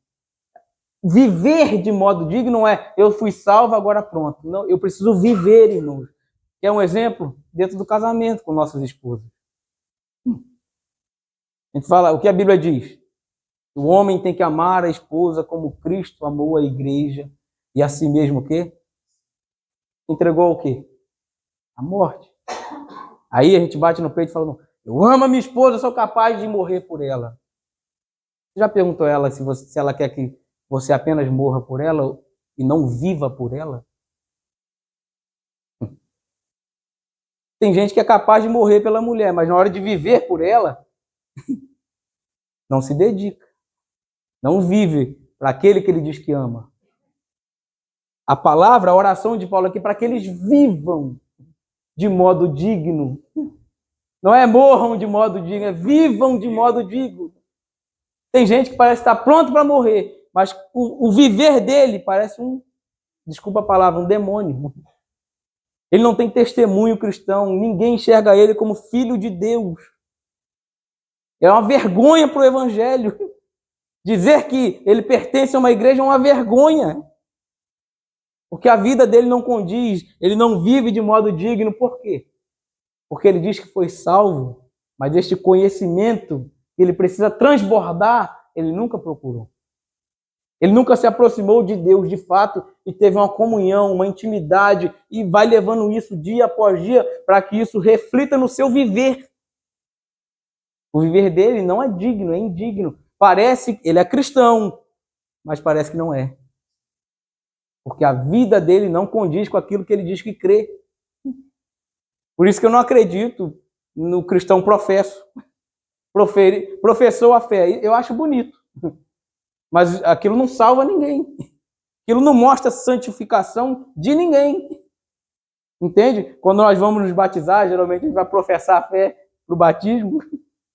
Viver de modo digno não é eu fui salvo, agora pronto. Não, eu preciso viver, irmãos. Quer um exemplo? Dentro do casamento com nossas esposas. A gente fala, o que a Bíblia diz? O homem tem que amar a esposa como Cristo amou a igreja e a si mesmo o quê? Entregou o quê? A morte. Aí a gente bate no peito e fala, eu amo a minha esposa, sou capaz de morrer por ela. Você já perguntou a ela se ela quer que você apenas morra por ela e não viva por ela? Tem gente que é capaz de morrer pela mulher, mas na hora de viver por ela, não se dedica. Não vive para aquele que ele diz que ama. A palavra, a oração de Paulo aqui, para que eles vivam de modo digno. Não é morram de modo digno, é vivam de modo digno. Tem gente que parece estar pronto para morrer, mas o viver dele parece desculpa a palavra, um demônio. Ele não tem testemunho cristão, ninguém enxerga ele como filho de Deus. É uma vergonha para o evangelho. Dizer que ele pertence a uma igreja é uma vergonha. Porque a vida dele não condiz, ele não vive de modo digno. Por quê? Porque ele diz que foi salvo, mas este conhecimento que ele precisa transbordar, ele nunca procurou. Ele nunca se aproximou de Deus de fato e teve uma comunhão, uma intimidade e vai levando isso dia após dia para que isso reflita no seu viver. O viver dele não é digno, é indigno. Parece que ele é cristão, mas parece que não é. Porque a vida dele não condiz com aquilo que ele diz que crê. Por isso que eu não acredito no cristão professo. Professou a fé. Eu acho bonito. Mas aquilo não salva ninguém. Aquilo não mostra santificação de ninguém. Entende? Quando nós vamos nos batizar, geralmente a gente vai professar a fé para o batismo,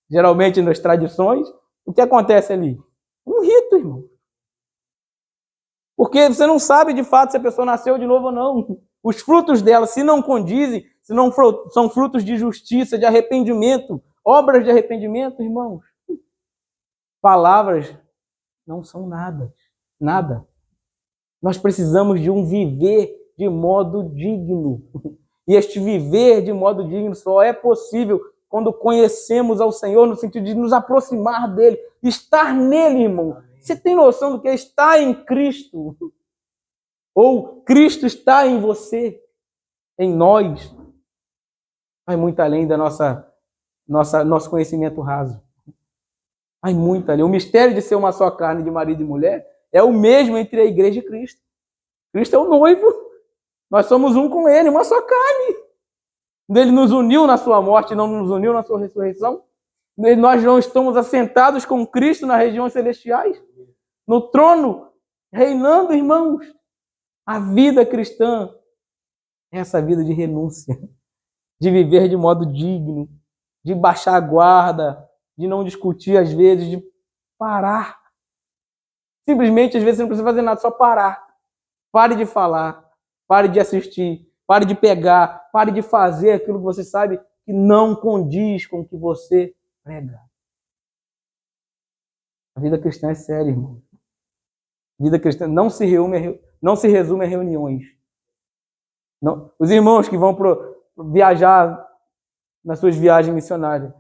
geralmente nas tradições. O que acontece ali? Um rito, irmão. Porque você não sabe de fato se a pessoa nasceu de novo ou não. Os frutos dela, se não condizem, se não são frutos de justiça, de arrependimento, obras de arrependimento, irmãos, palavras não são nada. Nada. Nós precisamos de um viver de modo digno. E este viver de modo digno só é possível quando conhecemos ao Senhor no sentido de nos aproximar dele, estar nele, irmão. Você tem noção do que é estar em Cristo? Ou Cristo está em você, em nós? Vai muito além da nosso conhecimento raso. Vai muito além. O mistério de ser uma só carne de marido e mulher é o mesmo entre a igreja e Cristo. Cristo é o noivo. Nós somos um com ele, uma só carne. Ele nos uniu na sua morte, não nos uniu na sua ressurreição. Nós não estamos assentados com Cristo nas regiões celestiais, no trono, reinando, irmãos. A vida cristã é essa vida de renúncia, de viver de modo digno, de baixar a guarda, de não discutir às vezes, de parar. Simplesmente, às vezes, você não precisa fazer nada, só parar. Pare de falar, pare de assistir, pare de pegar, pare de fazer aquilo que você sabe que não condiz com o que você prega. A vida cristã é séria, irmão. A vida cristã não se resume a reuniões. Não. Os irmãos que vão viajar nas suas viagens missionárias,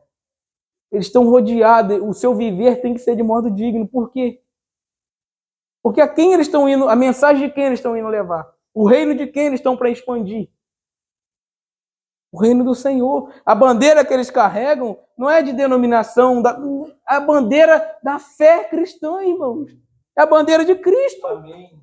eles estão rodeados, o seu viver tem que ser de modo digno. Por quê? Porque a quem eles estão indo, a mensagem de quem eles estão indo levar? O reino de quem eles estão para expandir? O reino do Senhor. A bandeira que eles carregam não é de denominação, é a bandeira da fé cristã, irmãos. É a bandeira de Cristo. Amém.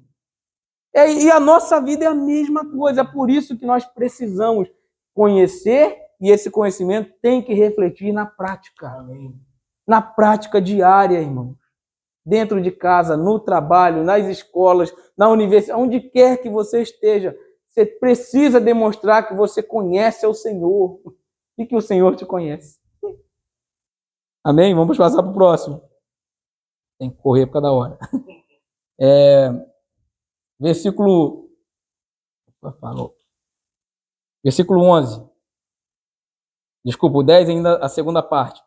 E a nossa vida é a mesma coisa. É por isso que nós precisamos conhecer, e esse conhecimento tem que refletir na prática. Amém. na prática diária, irmão. Dentro de casa, no trabalho, nas escolas, na universidade, onde quer que você esteja, você precisa demonstrar que você conhece o Senhor e que o Senhor te conhece. Amém? Vamos passar para o próximo. Tem que correr por cada hora. Versículo 11. Desculpa, o 10 ainda a segunda parte.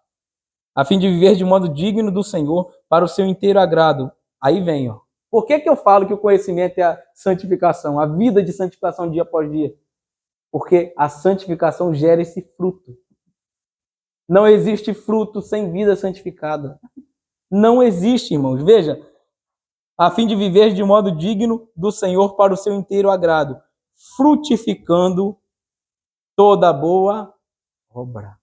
A fim de viver de modo digno do Senhor para o seu inteiro agrado. Aí vem, ó. Por que eu falo que o conhecimento é a santificação, a vida de santificação dia após dia? Porque a santificação gera esse fruto. Não existe fruto sem vida santificada. Não existe, irmãos. Veja, a fim de viver de modo digno do Senhor para o seu inteiro agrado, frutificando toda boa obra,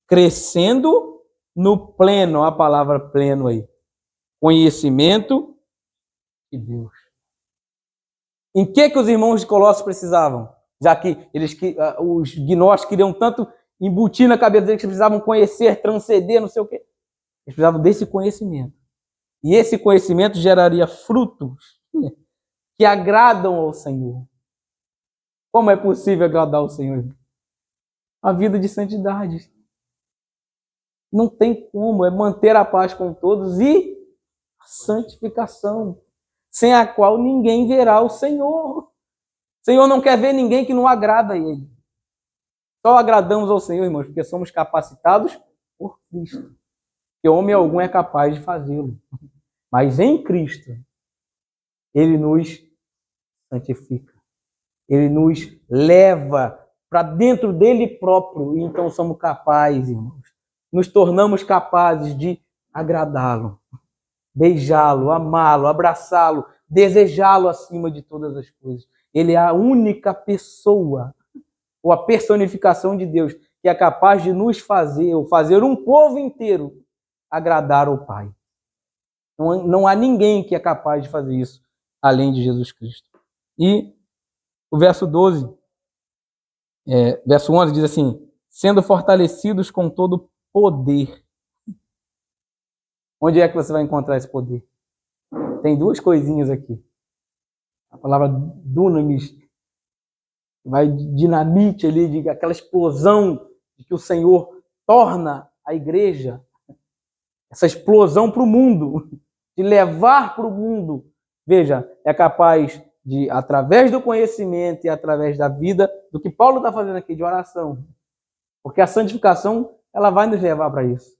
crescendo no pleno, a palavra pleno aí, conhecimento de Deus. Em que os irmãos de Colossos precisavam? Já que os gnósticos queriam tanto embutir na cabeça deles que precisavam conhecer, transcender, não sei o quê. Eles precisavam desse conhecimento. E esse conhecimento geraria frutos que agradam ao Senhor. Como é possível agradar ao Senhor? A vida de santidade. Não tem como, é manter a paz com todos e a santificação, sem a qual ninguém verá o Senhor. O Senhor não quer ver ninguém que não agrada a Ele. Só agradamos ao Senhor, irmãos, porque somos capacitados por Cristo. Que homem algum é capaz de fazê-lo. Mas em Cristo, Ele nos santifica. Ele nos leva para dentro dele próprio. E então somos capazes, irmãos. Nos tornamos capazes de agradá-lo, beijá-lo, amá-lo, abraçá-lo, desejá-lo acima de todas as coisas. Ele é a única pessoa, ou a personificação de Deus, que é capaz de nos fazer, ou fazer um povo inteiro, agradar ao Pai. Não há ninguém que é capaz de fazer isso, além de Jesus Cristo. E o verso 12, verso 11 diz assim, sendo fortalecidos com todo poder. Onde é que você vai encontrar esse poder? Tem duas coisinhas aqui. A palavra dunamis, vai dinamite ali, aquela explosão de que o Senhor torna a igreja, essa explosão para o mundo, de levar para o mundo. Veja, é capaz de, através do conhecimento e através da vida, do que Paulo está fazendo aqui, de oração. Porque a santificação, ela vai nos levar para isso.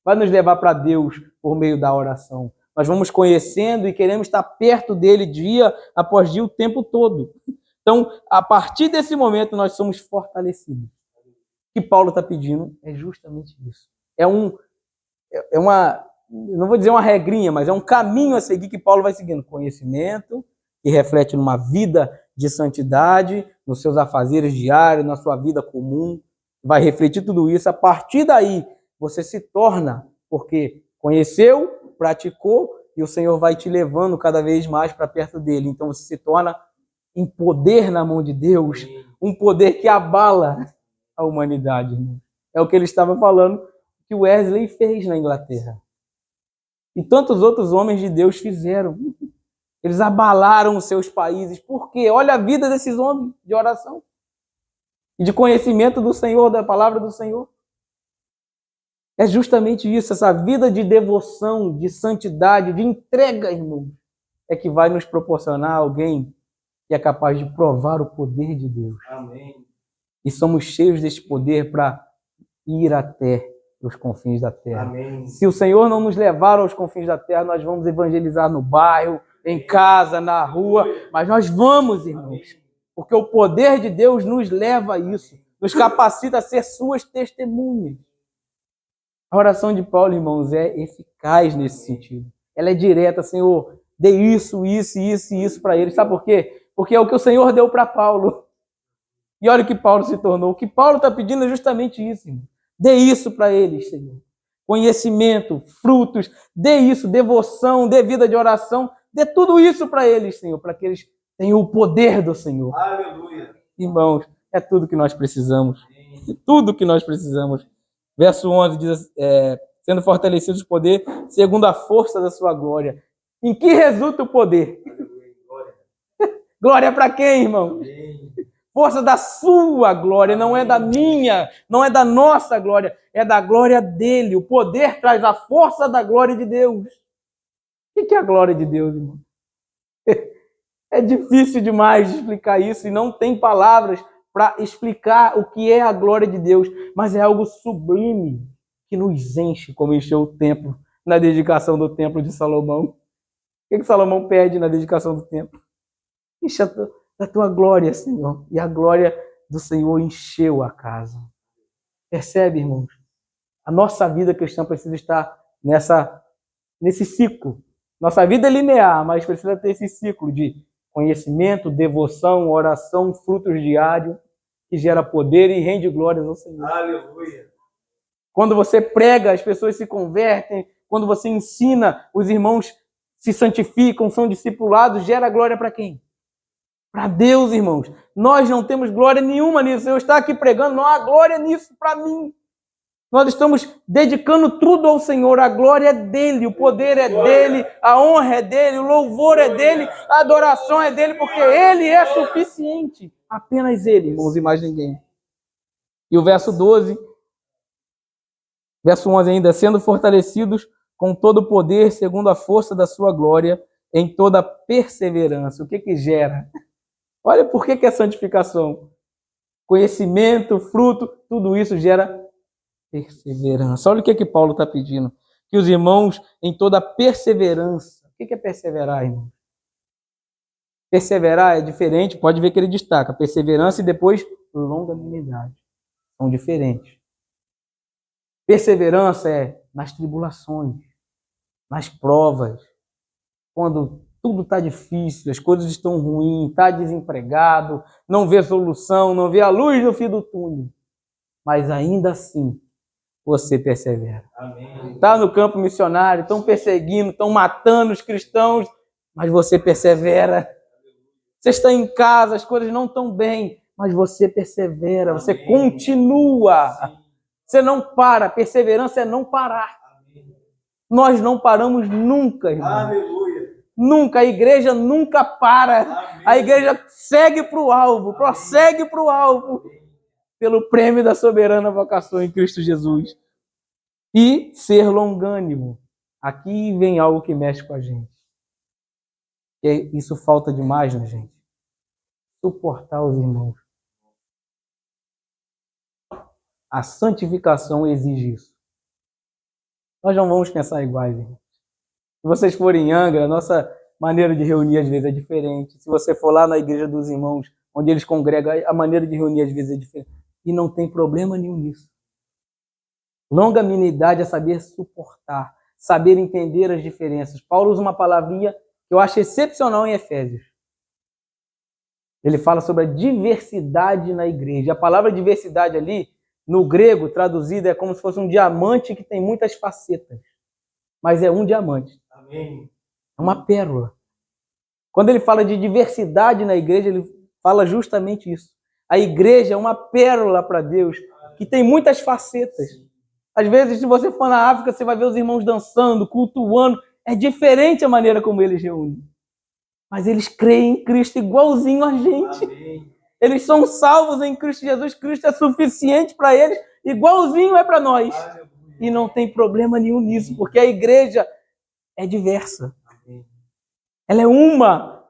Vai nos levar para Deus por meio da oração. Nós vamos conhecendo e queremos estar perto dele dia após dia, o tempo todo. Então, a partir desse momento, nós somos fortalecidos. O que Paulo está pedindo é justamente isso. É uma, não vou dizer uma regrinha, mas é um caminho a seguir que Paulo vai seguindo. Conhecimento, que reflete numa vida de santidade, nos seus afazeres diários, na sua vida comum. Vai refletir tudo isso. A partir daí, você se torna, porque conheceu, praticou, e o Senhor vai te levando cada vez mais para perto dele. Então você se torna um poder na mão de Deus, um poder que abala a humanidade. É o que ele estava falando, que o Wesley fez na Inglaterra. E tantos outros homens de Deus fizeram. Eles abalaram os seus países. Por quê? Olha a vida desses homens de oração e de conhecimento do Senhor, da palavra do Senhor. É justamente isso, essa vida de devoção, de santidade, de entrega, irmão, é que vai nos proporcionar alguém que é capaz de provar o poder de Deus. Amém. E somos cheios desse poder para ir até os confins da terra. Amém. Se o Senhor não nos levar aos confins da terra, nós vamos evangelizar no bairro, em casa, na rua, mas nós vamos, irmãos, porque o poder de Deus nos leva a isso, nos capacita a ser suas testemunhas. A oração de Paulo, irmãos, é eficaz nesse sentido. Ela é direta, Senhor, dê isso, isso, isso e isso para ele. Sabe por quê? Porque é o que o Senhor deu para Paulo. E olha o que Paulo se tornou. O que Paulo está pedindo é justamente isso, irmão. Dê isso para eles, Senhor. Conhecimento, frutos, dê isso, devoção, dê vida de oração, dê tudo isso para eles, Senhor, para que eles tenham o poder do Senhor. Aleluia. Irmãos, é tudo que nós precisamos. Tudo que nós precisamos. Verso 11 diz, sendo fortalecidos no poder, segundo a força da sua glória. Em que resulta o poder? Glória para quem, irmão? Força da sua glória, não é da minha, não é da nossa glória, é da glória dele. O poder traz a força da glória de Deus. O que é a glória de Deus, irmão? É difícil demais de explicar isso e não tem palavras para explicar o que é a glória de Deus, mas é algo sublime que nos enche, como encheu o templo na dedicação do templo de Salomão. O que Salomão pede na dedicação do templo? Enche da tua glória, Senhor. E a glória do Senhor encheu a casa. Percebe, irmãos? A nossa vida cristã precisa estar nesse ciclo. Nossa vida é linear, mas precisa ter esse ciclo de conhecimento, devoção, oração, frutos diários, que gera poder e rende glórias ao Senhor. Aleluia. Quando você prega, as pessoas se convertem. Quando você ensina, os irmãos se santificam, são discipulados, gera glória para quem? Para Deus, irmãos. Nós não temos glória nenhuma nisso. Eu estou aqui pregando, não há glória nisso para mim. Nós estamos dedicando tudo ao Senhor. A glória é dele, o poder é dele, a honra é dele, o louvor é dele, a adoração é dele, porque ele é suficiente. Apenas ele, irmãos, e mais ninguém. E o verso 12, verso 11 ainda, sendo fortalecidos com todo o poder, segundo a força da sua glória, em toda perseverança. O que gera? Olha por que é santificação. Conhecimento, fruto, tudo isso gera perseverança. Olha o que Paulo está pedindo. Que os irmãos, em toda perseverança. O que é perseverar, irmão? Perseverar é diferente, pode ver que ele destaca. Perseverança e depois longanimidade. São diferentes. Perseverança é nas tribulações, nas provas, quando tudo está difícil, as coisas estão ruins, está desempregado, não vê solução, não vê a luz no fim do túnel. Mas ainda assim, você persevera. Está no campo missionário, estão perseguindo, estão matando os cristãos, mas você persevera. Você está em casa, as coisas não estão bem, mas você persevera, você continua. Você não para, perseverança é não parar. Nós não paramos nunca, irmão. Aleluia. Nunca, a igreja nunca para. Amém. A igreja segue para o alvo, prossegue para o alvo, pelo prêmio da soberana vocação em Cristo Jesus. E ser longânimo. Aqui vem algo que mexe com a gente. E isso falta demais na gente. Suportar os irmãos. A santificação exige isso. Nós não vamos pensar iguais, irmãos. Se vocês forem em Angra, a nossa maneira de reunir às vezes é diferente. Se você for lá na igreja dos irmãos, onde eles congregam, a maneira de reunir às vezes é diferente. E não tem problema nenhum nisso. Longanimidade é saber suportar, saber entender as diferenças. Paulo usa uma palavrinha que eu acho excepcional em Efésios. Ele fala sobre a diversidade na igreja. A palavra diversidade ali, no grego, traduzida, é como se fosse um diamante que tem muitas facetas. Mas é um diamante. Amém. É uma pérola. Quando ele fala de diversidade na igreja, ele fala justamente isso. A igreja é uma pérola para Deus, que tem muitas facetas. Às vezes, se você for na África, você vai ver os irmãos dançando, cultuando. É diferente a maneira como eles reúnem. Mas eles creem em Cristo igualzinho a gente. Amém. Eles são salvos em Cristo Jesus. Cristo é suficiente para eles, igualzinho é para nós. Aleluia. E não tem problema nenhum nisso, porque a igreja é diversa. Ela é uma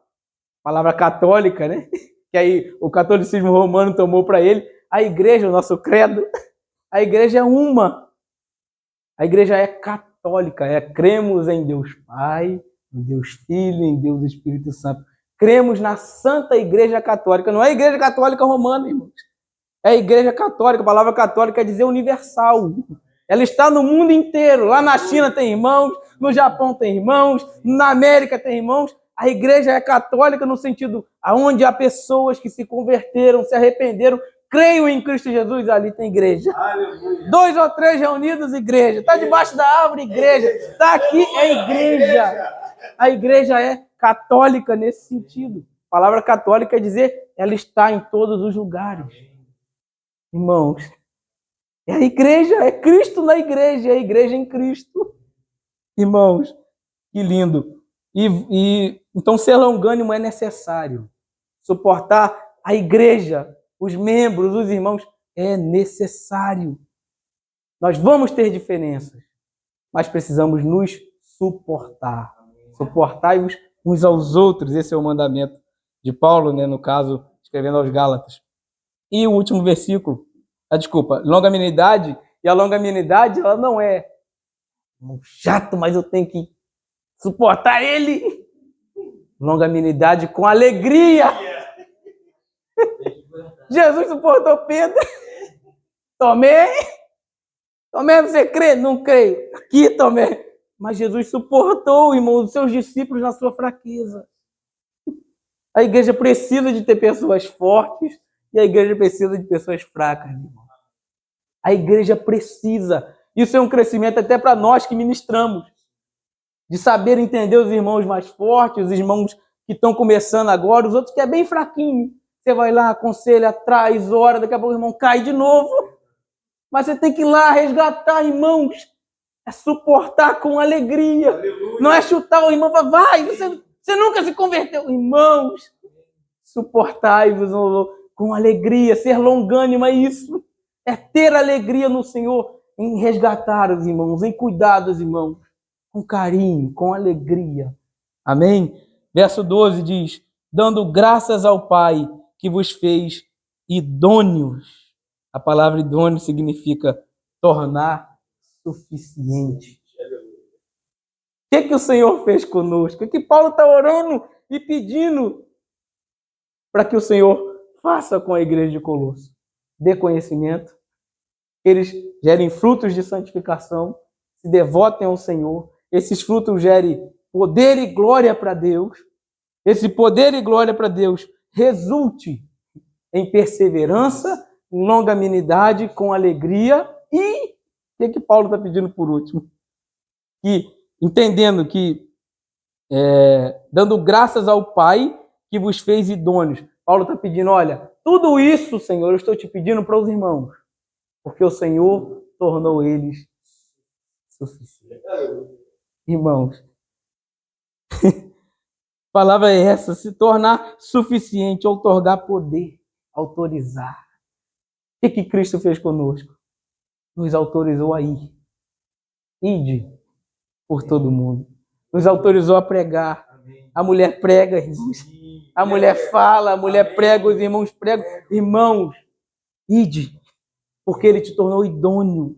palavra católica, né? Que aí o catolicismo romano tomou para ele. A igreja, o nosso credo, a igreja é uma. A igreja é católica, cremos em Deus Pai, em Deus Filho, em Deus Espírito Santo. Cremos na Santa Igreja Católica. Não é a Igreja Católica Romana, irmãos. É a Igreja Católica. A palavra católica quer dizer universal. Ela está no mundo inteiro. Lá na China tem irmãos, no Japão tem irmãos, na América tem irmãos. A igreja é católica no sentido onde há pessoas que se converteram, se arrependeram, creio em Cristo Jesus, ali tem igreja. Aleluia. 2 ou 3 reunidos, igreja. Está debaixo da árvore, igreja. Está aqui, é igreja. A igreja é católica nesse sentido. A palavra católica quer dizer, ela está em todos os lugares. Irmãos, É a igreja, é Cristo na igreja, é a igreja em Cristo. Irmãos, que lindo. Então ser longânimo é necessário. Suportar a igreja, os membros, os irmãos, é necessário. Nós vamos ter diferenças, mas precisamos nos suportar. Suportai-vos uns aos outros. Esse é o mandamento de Paulo, né, no caso, escrevendo aos Gálatas. E o último versículo, longanimidade, e a longanimidade, ela não é chato, mas eu tenho que suportar ele. Longanimidade com alegria. Jesus suportou Pedro. Tomé, você crê? Não creio. Aqui, Tomé. Mas Jesus suportou, irmão, os seus discípulos na sua fraqueza. A igreja precisa de ter pessoas fortes e a igreja precisa de pessoas fracas, irmão. A igreja precisa. Isso é um crescimento até para nós que ministramos. De saber entender os irmãos mais fortes, os irmãos que estão começando agora, os outros que é bem fraquinho. Você vai lá, aconselha, traz, ora, daqui a pouco o irmão cai de novo. Mas você tem que ir lá resgatar, irmãos. É suportar com alegria. Aleluia. Não é chutar o irmão e falar, vai, você nunca se converteu. Irmãos, suportai-vos com alegria, ser longânimo é isso. É ter alegria no Senhor, em resgatar os irmãos, em cuidar dos irmãos, com carinho, com alegria. Amém? Verso 12 diz, dando graças ao Pai que vos fez idôneos. A palavra idôneo significa tornar suficiente. O que o Senhor fez conosco? O que Paulo está orando e pedindo para que o Senhor faça com a igreja de Colosso? Dê conhecimento, eles gerem frutos de santificação, se devotem ao Senhor, esses frutos gerem poder e glória para Deus, esse poder e glória para Deus resulte em perseverança, em longanimidade, com alegria e o que Paulo está pedindo por último? Que, entendendo que, dando graças ao Pai que vos fez idôneos, Paulo está pedindo, olha, tudo isso, Senhor, eu estou te pedindo para os irmãos, porque o Senhor tornou eles suficientes. Irmãos, a palavra é essa, se tornar suficiente, outorgar poder, autorizar. O que Cristo fez conosco? Nos autorizou a ir. Ide por todo mundo. Nos autorizou a pregar. A mulher prega, irmãos. A mulher fala, a mulher prega, os irmãos pregam. Irmãos, ide, porque Ele te tornou idôneo.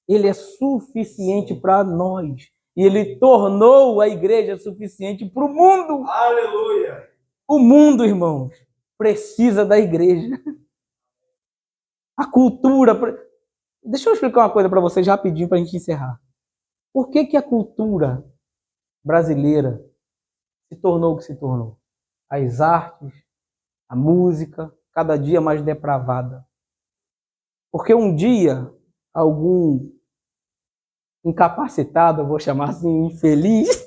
Ele é suficiente para nós. E Ele tornou a igreja suficiente para o mundo. Aleluia! O mundo, irmãos, precisa da igreja. A cultura... Deixa eu explicar uma coisa para vocês rapidinho para a gente encerrar. Por que a cultura brasileira se tornou o que se tornou? As artes, a música, cada dia mais depravada. Porque um dia, algum incapacitado, eu vou chamar assim, infeliz,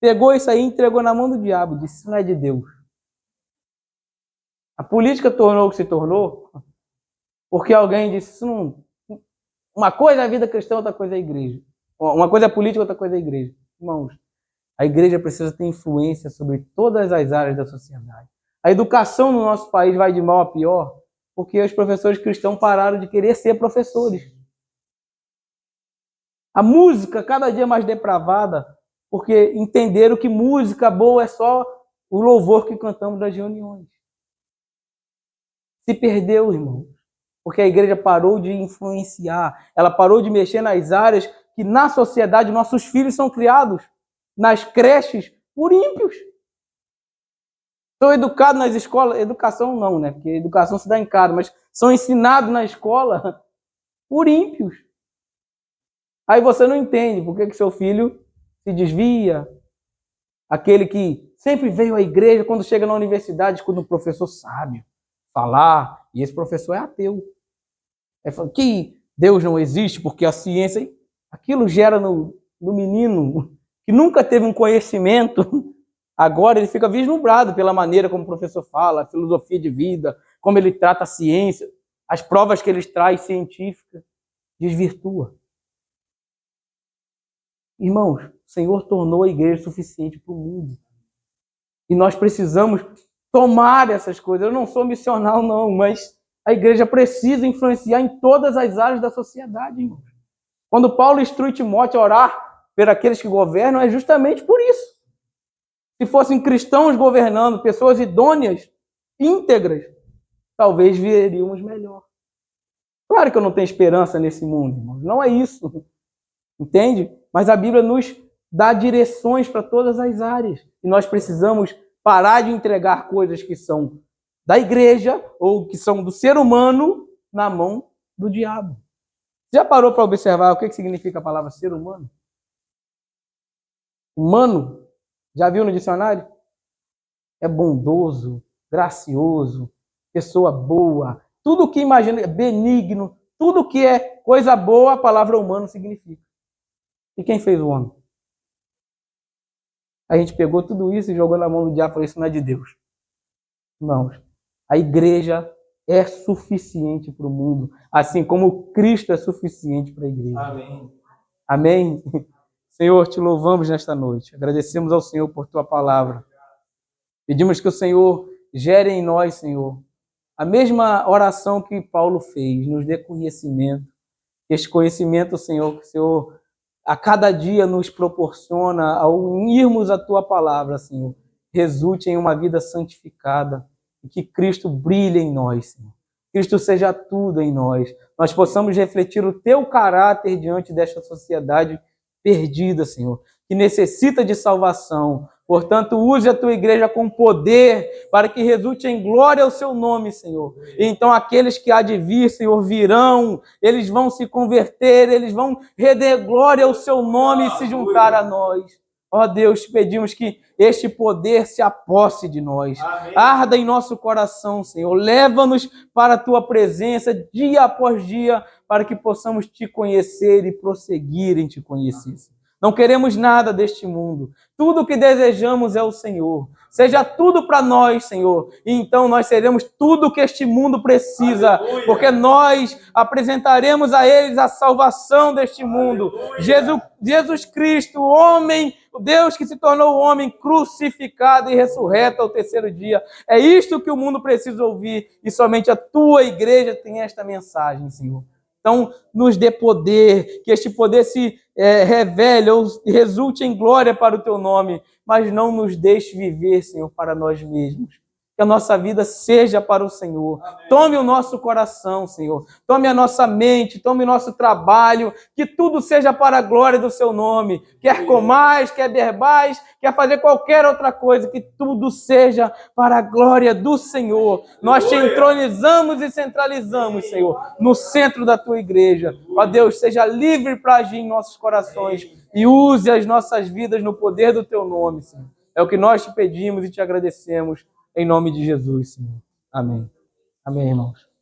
pegou isso aí e entregou na mão do diabo, disse, isso não é de Deus. A política tornou o que se tornou, porque alguém disse, isso não... Uma coisa é a vida cristã, outra coisa é a igreja. Uma coisa é a política, outra coisa é a igreja. Irmãos, a igreja precisa ter influência sobre todas as áreas da sociedade. A educação no nosso país vai de mal a pior porque os professores cristãos pararam de querer ser professores. A música cada dia mais depravada porque entenderam que música boa é só o louvor que cantamos nas reuniões. Se perdeu, irmão, porque a igreja parou de influenciar, ela parou de mexer nas áreas que na sociedade nossos filhos são criados, nas creches, por ímpios. São educados nas escolas, educação não, né? Porque educação se dá em casa, mas são ensinados na escola por ímpios. Aí você não entende por que seu filho se desvia. Aquele que sempre veio à igreja, quando chega na universidade, escuta um professor sábio falar, e esse professor é ateu. Ele fala que Deus não existe porque a ciência... Aquilo gera no menino que nunca teve um conhecimento, agora ele fica vislumbrado pela maneira como o professor fala, a filosofia de vida, como ele trata a ciência, as provas que ele traz científicas. desvirtua. Irmãos, o Senhor tornou a igreja suficiente para o mundo. E nós precisamos tomar essas coisas. Eu não sou missional, não, mas a igreja precisa influenciar em todas as áreas da sociedade, irmãos. Quando Paulo instrui Timóteo a orar por aqueles que governam, é justamente por isso. Se fossem cristãos governando, pessoas idôneas, íntegras, talvez veríamos melhor. Claro que eu não tenho esperança nesse mundo, irmãos. Não é isso. Entende? Mas a Bíblia nos dá direções para todas as áreas. E nós precisamos parar de entregar coisas que são da igreja ou que são do ser humano na mão do diabo. Já parou para observar o que significa a palavra ser humano? Humano, já viu no dicionário? É bondoso, gracioso, pessoa boa, tudo que imagina, benigno, tudo que é coisa boa, a palavra humano significa. E quem fez o homem? A gente pegou tudo isso e jogou na mão do diabo e falou, isso não é de Deus. Irmãos, a igreja é suficiente para o mundo, assim como Cristo é suficiente para a igreja. Amém. Amém? Senhor, te louvamos nesta noite. Agradecemos ao Senhor por tua palavra. Pedimos que o Senhor gere em nós, Senhor, a mesma oração que Paulo fez, nos dê conhecimento. Este conhecimento, Senhor, que o Senhor a cada dia nos proporciona, ao irmos a tua palavra, Senhor, resulte em uma vida santificada e que Cristo brilhe em nós, Senhor. Cristo seja tudo em nós. Nós possamos refletir o teu caráter diante desta sociedade perdida, Senhor, que necessita de salvação. Portanto, use a tua igreja com poder para que resulte em glória ao seu nome, Senhor. E então aqueles que há de vir, Senhor, virão, eles vão se converter, eles vão render glória ao seu nome e se juntar a nós. Ó Deus, te pedimos que este poder se aposse de nós. Amém. Arda em nosso coração, Senhor. Leva-nos para a tua presença dia após dia, para que possamos te conhecer e prosseguir em te conhecer. Não queremos nada deste mundo. Tudo o que desejamos é o Senhor. Seja tudo para nós, Senhor. E então nós seremos tudo o que este mundo precisa. Aleluia. Porque nós apresentaremos a eles a salvação deste mundo. Jesus Cristo, o homem, o Deus que se tornou homem, crucificado e ressurreto ao terceiro dia. É isto que o mundo precisa ouvir. E somente a tua igreja tem esta mensagem, Senhor. Então, nos dê poder, que este poder se revele ou resulte em glória para o teu nome, mas não nos deixe viver, Senhor, para nós mesmos. Que a nossa vida seja para o Senhor. Amém. Tome o nosso coração, Senhor. Tome a nossa mente, tome o nosso trabalho, que tudo seja para a glória do seu nome. Quer comais, quer bebais, quer fazer qualquer outra coisa, que tudo seja para a glória do Senhor. Nós te entronizamos e centralizamos, Senhor, no centro da tua igreja. Ó Deus, seja livre para agir em nossos corações e use as nossas vidas no poder do teu nome, Senhor. É o que nós te pedimos e te agradecemos. Em nome de Jesus, Senhor. Amém. Amém, irmãos.